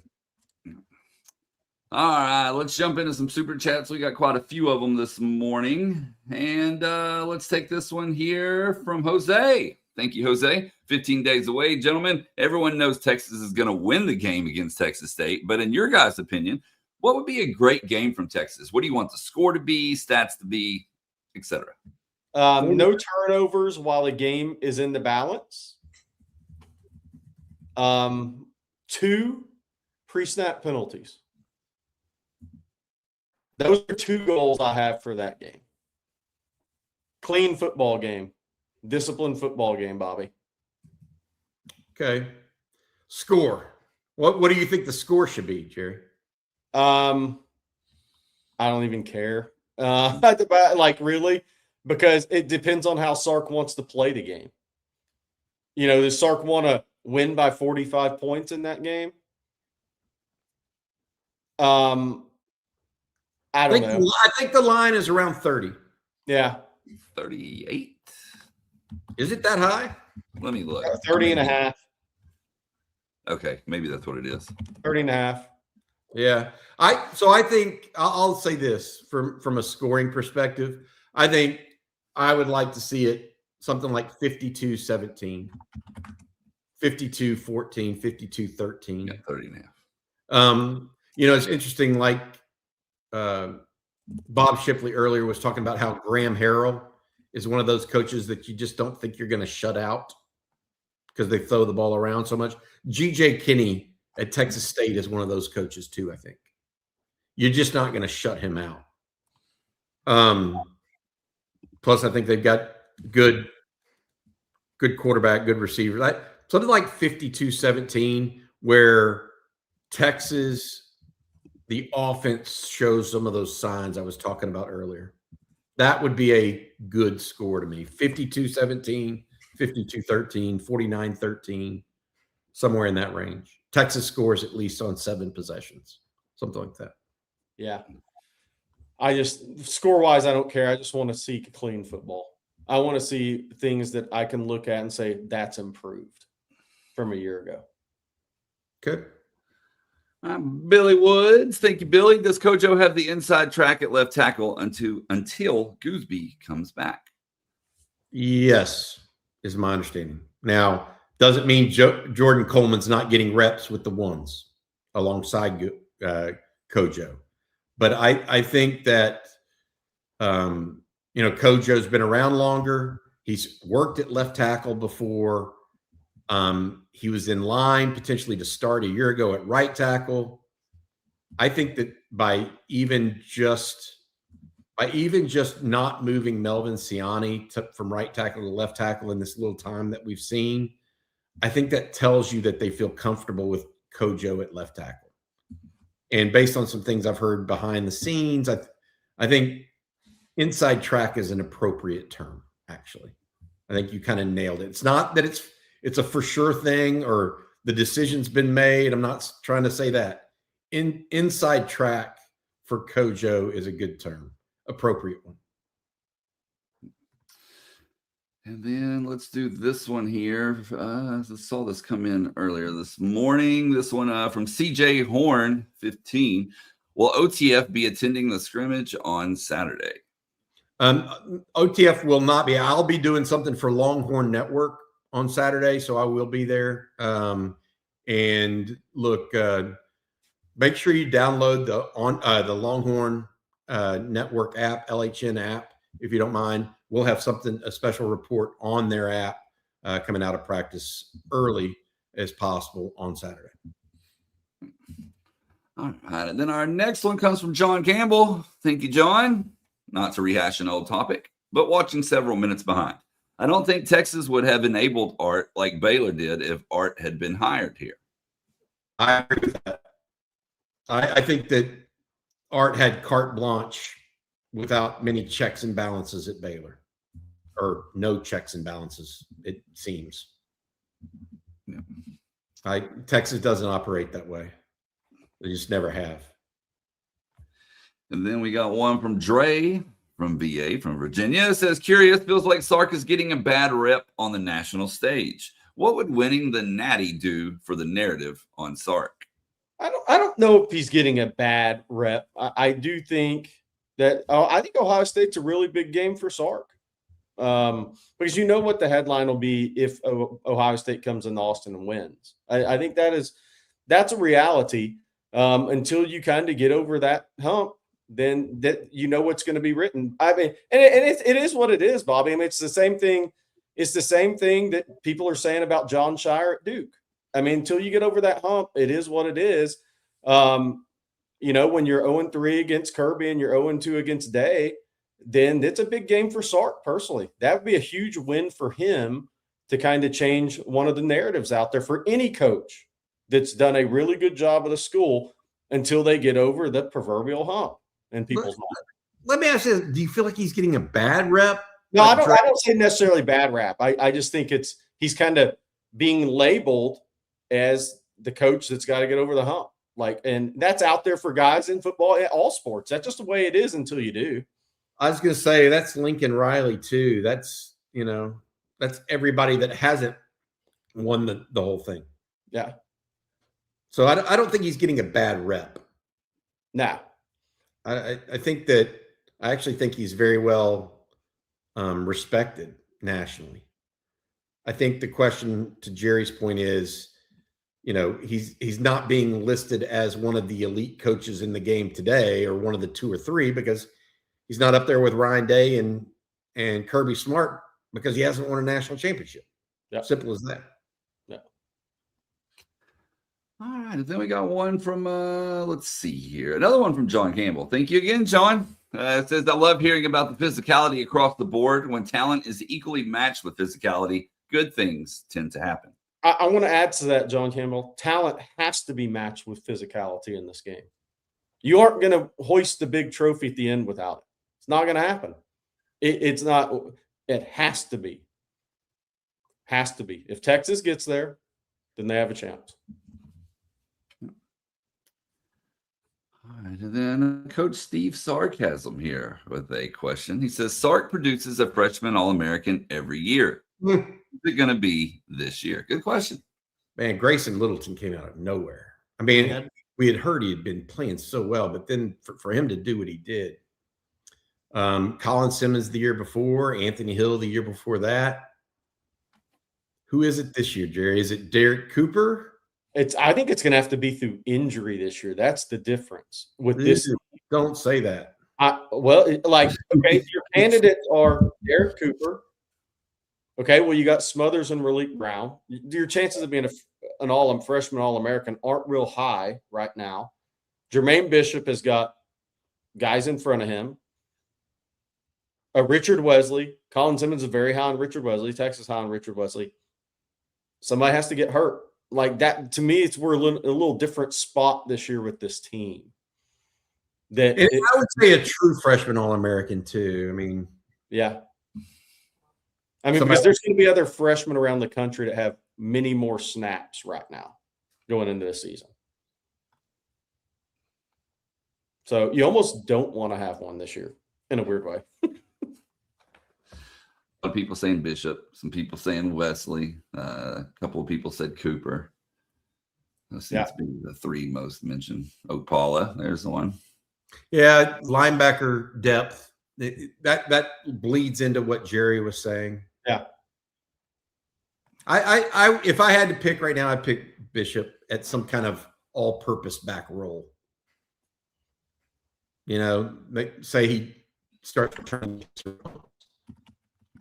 All right, let's jump into some super chats. We got quite a few of them this morning. And let's take this one here from Jose. Thank you, Jose. 15 days away, gentlemen. Everyone knows Texas is going to win the game against Texas State. But in your guys' opinion, what would be a great game from Texas? What do you want the score to be, stats to be, etc.? No turnovers while the game is in the balance. 2 pre-snap penalties. Those are 2 goals I have for that game. Clean football game. Disciplined football game, Bobby. Okay. Score. What do you think the score should be, Jerry? I don't even care. Like, really? Because it depends on how Sark wants to play the game. You know, does Sark want to win by 45 points in that game? I don't know. I think the line is around 30. Yeah. 38. Is it that high? Let me look. 30 and a half. Okay, maybe that's what it is. 30 and a half. Yeah. I think I'll say this from a scoring perspective. I think I would like to see it something like 52-17, 52-14, 52-13. Yeah, 30 and a half. You know, it's interesting, like Bob Shipley earlier was talking about how Graham Harrell is one of those coaches that you just don't think you're going to shut out because they throw the ball around so much. G.J. Kinney at Texas State is one of those coaches too, I think. You're just not going to shut him out. Plus, I think they've got good quarterback, good receiver. Something like 52-17, where Texas, the offense shows some of those signs I was talking about earlier. That would be a good score to me. 52-17, 52-13, 49-13, somewhere in that range. Texas scores at least on 7 possessions, something like that. Yeah. Score-wise, I don't care. I just want to see clean football. I want to see things that I can look at and say, that's improved from a year ago. Good. Billy Woods. Thank you, Billy. Does Kojo have the inside track at left tackle until Gooseby comes back? Yes, is my understanding. Now, doesn't mean Jordan Coleman's not getting reps with the ones alongside Kojo. But I think that, Kojo's been around longer. He's worked at left tackle before. He was in line potentially to start a year ago at right tackle. I think that by even just not moving Melvin Siani from right tackle to left tackle in this little time that we've seen, I think that tells you that they feel comfortable with Kojo at left tackle. And based on some things I've heard behind the scenes, I think inside track is an appropriate term, actually. I think you kind of nailed it. It's not that it's a for sure thing or the decision's been made. I'm not trying to say that. Inside track for Kojo is a good term, appropriate one. And then let's do this one here. I saw this come in earlier this morning. This one from CJ Horn, 15. Will OTF be attending the scrimmage on Saturday? OTF will not be. I'll be doing something for Longhorn Network on Saturday, so I will be there. And look, make sure you download the Longhorn Network app, LHN app, if you don't mind. We'll have a special report on their app coming out of practice early as possible on Saturday. All right. And then our next one comes from John Campbell. Thank you, John. Not to rehash an old topic, but watching several minutes behind. I don't think Texas would have enabled Art like Baylor did if Art had been hired here. I agree with that. I think that Art had carte blanche without many checks and balances at Baylor, or no checks and balances, it seems. Yeah. Texas doesn't operate that way. They just never have. And then we got one from Dre from VA from Virginia. It says, curious, feels like Sark is getting a bad rep on the national stage. What would winning the Natty do for the narrative on Sark? I don't know if he's getting a bad rep. I do think that I think Ohio State's a really big game for Sark. Because you know what the headline will be if Ohio State comes into Austin and wins. I think that's a reality. Until you kind of get over that hump, then that you know what's going to be written. I mean, and it is what it is, Bobby. I mean, it's the same thing. It's the same thing that people are saying about John Shire at Duke. I mean, until you get over that hump, it is what it is. You know, when you're 0-3 against Kirby and you're 0-2 against Day, then it's a big game for Sark personally. That would be a huge win for him to kind of change one of the narratives out there for any coach that's done a really good job at a school until they get over the proverbial hump in people's minds. Let me ask you, do you feel like he's getting a bad rep? No, I don't say necessarily bad rap. I just think he's kind of being labeled as the coach that's got to get over the hump. And that's out there for guys in football, in all sports. That's just the way it is until you do. I was going to say that's Lincoln Riley too. That's everybody that hasn't won the whole thing. Yeah. So I don't think he's getting a bad rep. No. I actually think he's very well respected nationally. I think the question to Jerry's point is, he's not being listed as one of the elite coaches in the game today or one of the 2 or 3 because he's not up there with Ryan Day and Kirby Smart because he hasn't won a national championship. Yeah. Simple as that. Yeah. All right. And then we got one from, let's see here. Another one from John Campbell. Thank you again, John. It says, I love hearing about the physicality across the board. When talent is equally matched with physicality, good things tend to happen. I want to add to that, John Campbell. Talent has to be matched with physicality in this game. You aren't going to hoist the big trophy at the end without it. It's not going to happen. It's not. It has to be. Has to be. If Texas gets there, then they have a chance. All right, and then Coach Steve Sarcasm here with a question. He says, Sark produces a freshman All-American every year. Who's it going to be this year? Good question. Man, Grayson Littleton came out of nowhere. I mean, we had heard he had been playing so well, but then for him to do what he did. Colin Simmons the year before, Anthony Hill the year before that. Who is it this year, Jerry? Is it Derek Cooper? I think it's going to have to be through injury this year. That's the difference with this. Don't say that. Okay, your candidates are Derek Cooper. Okay, well, you got Smothers and Raleek Brown. Your chances of being an freshman All-American aren't real high right now. Jermaine Bishop has got guys in front of him. Richard Wesley. Colin Simmons is very high on Richard Wesley. Texas high on Richard Wesley. Somebody has to get hurt. Like that, to me, we're a little different spot this year with this team. I would say a true freshman All-American too. I mean, yeah. Because there's going to be other freshmen around the country that have many more snaps right now going into the season. So you almost don't want to have one this year in a weird way. of people saying Bishop, some people saying Wesley, a couple of people said Cooper. Those seems to be the three most mentioned. Opala, there's the one. Yeah, linebacker depth. That bleeds into what Jerry was saying. Yeah. I if I had to pick right now, I'd pick Bishop at some kind of all-purpose back role. You know, say he starts returning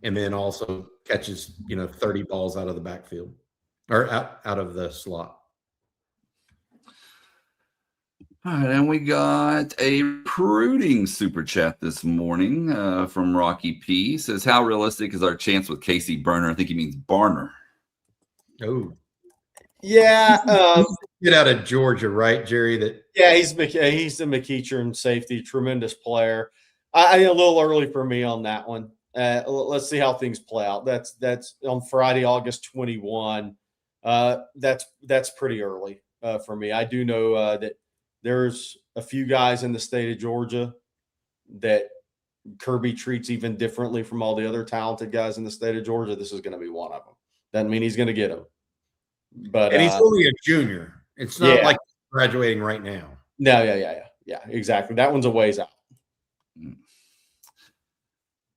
and then also catches, 30 balls out of the backfield or out of the slot. All right, and we got a recruiting super chat this morning from Rocky P. Says, how realistic is our chance with Casey Burner? I think he means Barner. Oh, yeah. Get out of Georgia, right, Jerry? He's the McEachern safety, tremendous player. I a little early for me on that one. Let's see how things play out. That's on Friday, August 21. That's pretty early for me. I do know that there's a few guys in the state of Georgia that Kirby treats even differently from all the other talented guys in the state of Georgia. This is going to be one of them. Doesn't mean he's going to get them. But and he's only a junior. It's not like he's graduating right now. No, yeah, exactly. That one's a ways out.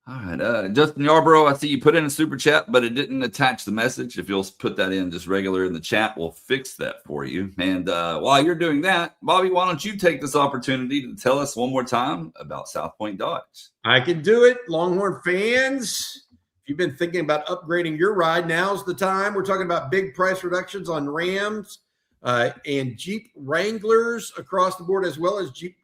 All right, Justin Yarborough, I see you put in a super chat, but it didn't attach the message. If you'll put that in just regular in the chat, we'll fix that for you. And while you're doing that, Bobby, why don't you take this opportunity to tell us one more time about South Point Dodge? I can do it, Longhorn fans. If you've been thinking about upgrading your ride, now's the time. We're talking about big price reductions on Rams and Jeep Wranglers across the board, as well as Jeep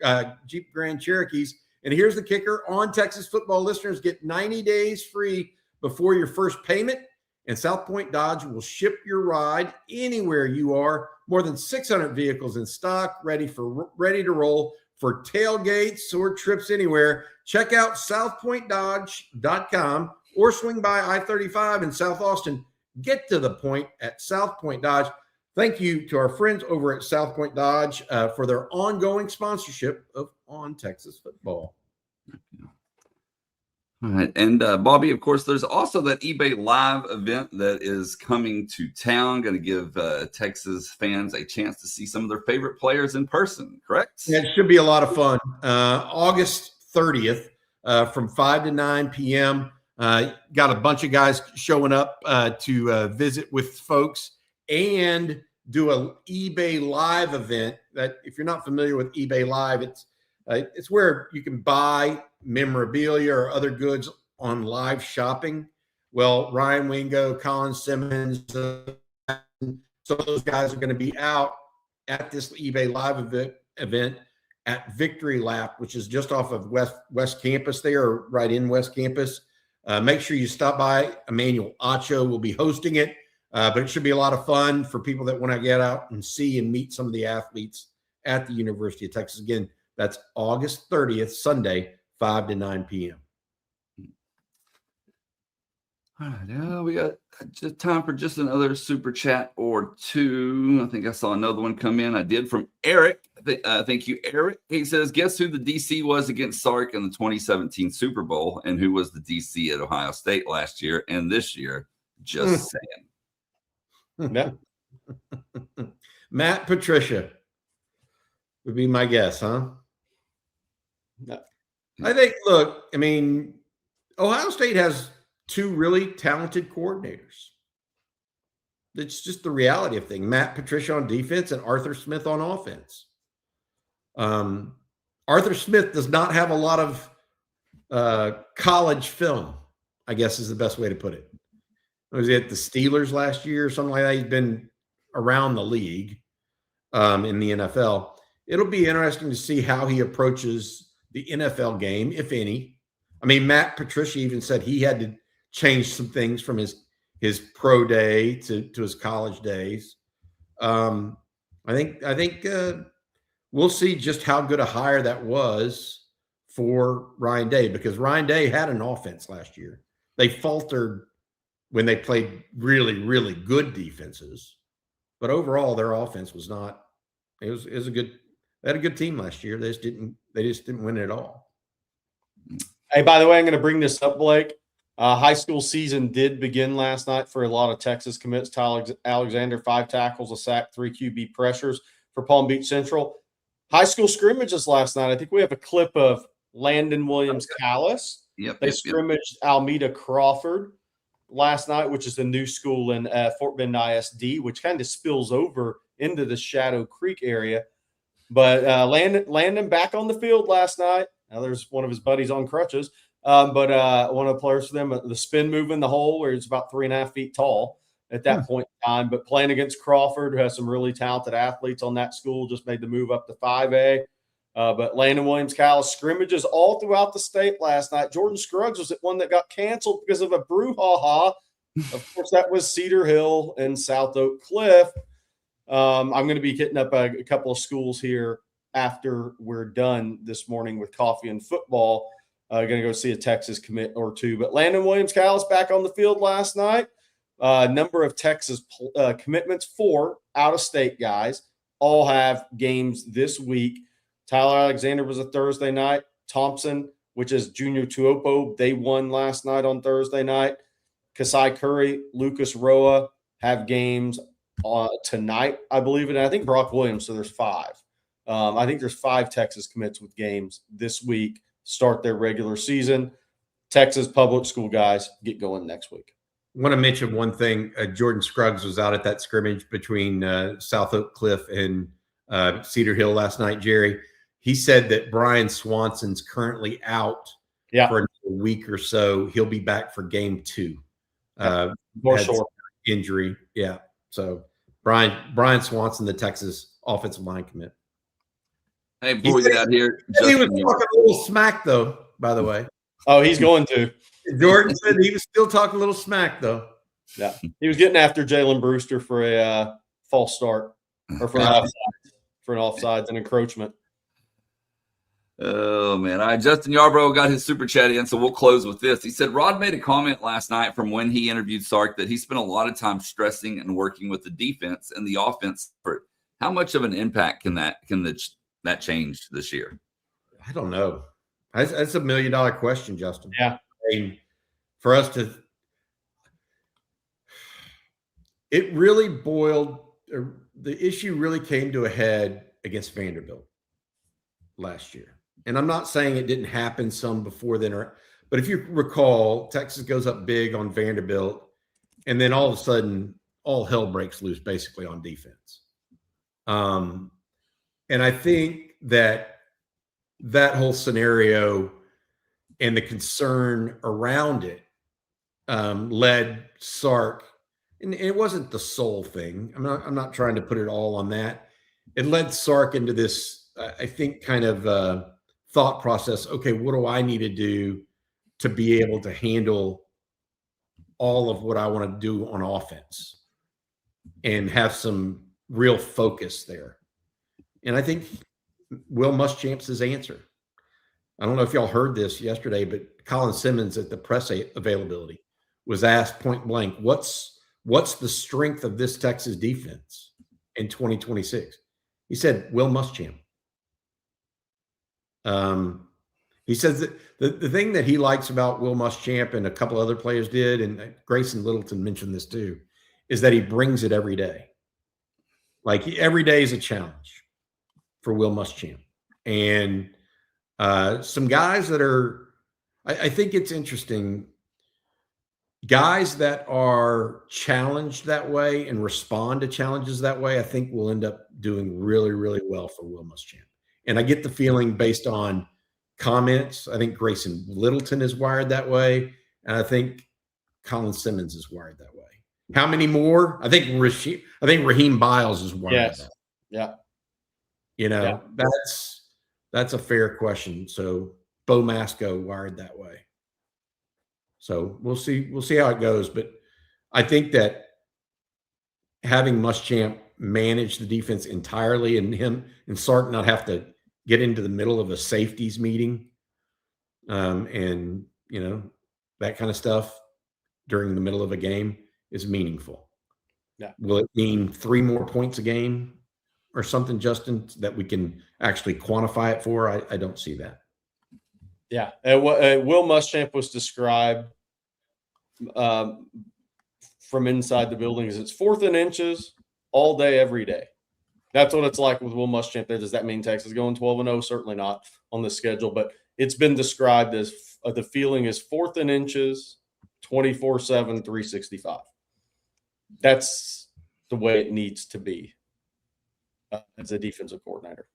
Grand Cherokees. And here's the kicker. On Texas football listeners get 90 days free before your first payment. And South Point Dodge will ship your ride anywhere you are. More than 600 vehicles in stock, ready to roll for tailgates or trips anywhere. Check out southpointdodge.com or swing by I-35 in South Austin. Get to the point at South Point Dodge. Thank you to our friends over at South Point Dodge for their ongoing sponsorship of On Texas Football. All right. And Bobby, of course, there's also that eBay Live event that is coming to town, going to give Texas fans a chance to see some of their favorite players in person, correct? Yeah, it should be a lot of fun. August 30th from 5 to 9 p.m. Got a bunch of guys showing up to visit with folks and do a eBay Live event. That, if you're not familiar with eBay Live, it's where you can buy memorabilia or other goods on live shopping. Well, Ryan Wingo, Colin Simmons, some of those guys are going to be out at this eBay Live event at Victory Lap, which is just off of West Campus there, or right in West Campus. Make sure you stop by. Emmanuel Acho will be hosting it. But it should be a lot of fun for people that want to get out and see and meet some of the athletes at the University of Texas. Again, that's August 30th, Sunday, 5 to 9 p.m. All right, we got just time for just another super chat or two. I think I saw another one come in. I did from Eric. Thank you, Eric. He says, guess who the DC was against Sark in the 2017 Super Bowl and who was the DC at Ohio State last year and this year? Just saying. No. Matt Patricia would be my guess, huh? No. I think, look, I mean, Ohio State has two really talented coordinators. It's just the reality of things. Matt Patricia on defense and Arthur Smith on offense. Arthur Smith does not have a lot of college film, I guess is the best way to put it. Was he at the Steelers last year or something like that? He's been around the league in the NFL. It'll be interesting to see how he approaches the NFL game, if any. I mean, Matt Patricia even said he had to change some things from his pro day to his college days. I think we'll see just how good a hire that was for Ryan Day, because Ryan Day had an offense last year. They faltered when they played really, really good defenses, but overall their offense was not. It was a good. They had a good team last year. They just didn't win it all. Hey, by the way, I'm going to bring this up, Blake. High school season did begin last night for a lot of Texas commits. Tyler Alexander, 5 tackles, a sack, 3 QB pressures for Palm Beach Central. High school scrimmages last night. I think we have a clip of Landon Williams-Callis. They scrimmaged Almeida Crawford last night, which is the new school in Fort Bend ISD, which kind of spills over into the Shadow Creek area. But Landon back on the field last night. Now there's one of his buddies on crutches. But one of the players for them, the spin move in the hole, where he's about 3.5 feet tall at that point in time. But playing against Crawford, who has some really talented athletes on that school, just made the move up to 5A. But Landon Williams-Callis scrimmages all throughout the state last night. Jordan Scruggs was at one that got canceled because of a brouhaha. Of course, that was Cedar Hill and South Oak Cliff. I'm going to be hitting up a couple of schools here after we're done this morning with coffee and football. Going to go see a Texas commit or two. But Landon Williams-Callis back on the field last night. Number of Texas commitments, 4 out-of-state guys. All have games this week. Tyler Alexander was a Thursday night. Thompson, which is Junior Tuopo, they won last night on Thursday night. Kasai Curry, Lucas Roa have games tonight, I believe. And I think Brock Williams, so there's 5. I think there's 5 Texas commits with games this week. Start their regular season. Texas public school guys get going next week. I want to mention one thing. Jordan Scruggs was out at that scrimmage between South Oak Cliff and Cedar Hill last night, Jerry. He said that Brian Swanson's currently out for a week or so. He'll be back for game 2. More short injury. Yeah. So Brian Swanson, the Texas offensive line commit. Hey, before we get out here, he was talking a little smack, though, by the way. Oh, he's going to. Jordan said he was still talking a little smack, though. Yeah. He was getting after Jalen Brewster for a false start or for an offsides and encroachment. Oh, man. All right, Justin Yarbrough got his super chat in, so we'll close with this. He said Rod made a comment last night from when he interviewed Sark that he spent a lot of time stressing and working with the defense and the offense. How much of an impact can that change this year? I don't know. That's $1 million question, Justin. Yeah. I mean, for us to – it really the issue really came to a head against Vanderbilt last year. And I'm not saying it didn't happen some before then, but if you recall, Texas goes up big on Vanderbilt, and then all of a sudden, all hell breaks loose basically on defense. And I think that whole scenario and the concern around it led Sark, and it wasn't the sole thing. I'm not trying to put it all on that. It led Sark into this, I think, kind of thought process. Okay, what do I need to do to be able to handle all of what I want to do on offense and have some real focus there? And I think Will Muschamp's his answer. I don't know if y'all heard this yesterday, but Colin Simmons at the press availability was asked point blank, what's the strength of this Texas defense in 2026? He said, Will Muschamp. He says that the thing that he likes about Will Muschamp, and a couple other players did, and Grayson Littleton mentioned this too, is that he brings it every day. Like every day is a challenge for Will Muschamp. And some guys that are, I think it's interesting, guys that are challenged that way and respond to challenges that way, I think will end up doing really, really well for Will Muschamp. And I get the feeling based on comments, I think Grayson Littleton is wired that way, and I think Colin Simmons is wired that way. How many more? I think Raheem Biles is wired that way. Yeah. You know, that's a fair question. So Bo Masco wired that way. So we'll see how it goes. But I think that having Muschamp manage the defense entirely and him and Sark not have to get into the middle of a safeties meeting and, you know, that kind of stuff during the middle of a game is meaningful. Yeah. Will it mean 3 more points a game or something, Justin, that we can actually quantify it for? I don't see that. Yeah. Will Muschamp was described from inside the building is it's 4th and inches all day, every day. That's what it's like with Will Muschamp there. Does that mean Texas going 12-0? Certainly not on the schedule, but it's been described as the feeling is 4th and inches, 24/7, 365. That's the way it needs to be as a defensive coordinator.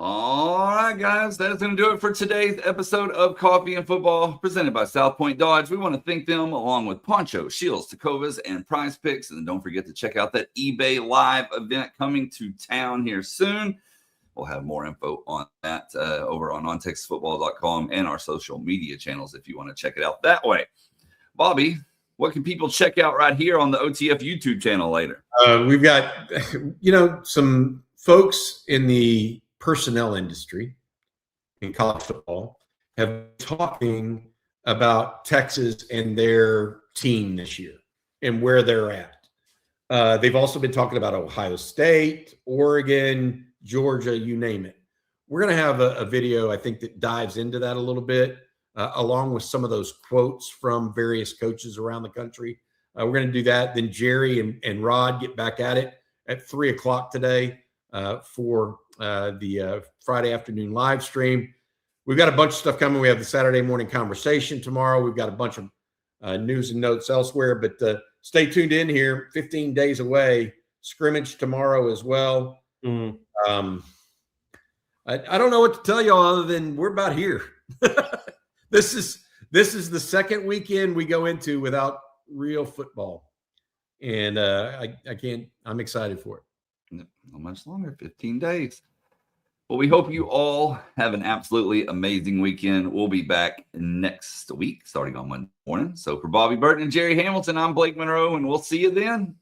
All right, guys, that is going to do it for today's episode of Coffee and Football presented by South Point Dodge. We want to thank them along with Poncho, Shields, Tacovas, and Prize Picks. And don't forget to check out that eBay Live event coming to town here soon. We'll have more info on that over on ontexasfootball.com and our social media channels if you want to check it out that way. Bobby, what can people check out right here on the OTF YouTube channel later? We've got, some folks in the personnel industry in college football have been talking about Texas and their team this year and where they're at. They've also been talking about Ohio State, Oregon, Georgia, you name it. We're going to have a video, I think, that dives into that a little bit, along with some of those quotes from various coaches around the country. We're going to do that. Then Jerry and Rod get back at it at 3:00 today for the Friday afternoon live stream. We've got a bunch of stuff coming. We have the Saturday morning conversation tomorrow. We've got a bunch of news and notes elsewhere, but stay tuned in here. 15 days away. Scrimmage tomorrow as well. Mm. I don't know what to tell y'all other than we're about here. This is the second weekend we go into without real football, and I'm excited for it. Not much longer, 15 days. Well, we hope you all have an absolutely amazing weekend. We'll be back next week, starting on Monday morning. So for Bobby Burton and Jerry Hamilton, I'm Blake Monroe, and we'll see you then.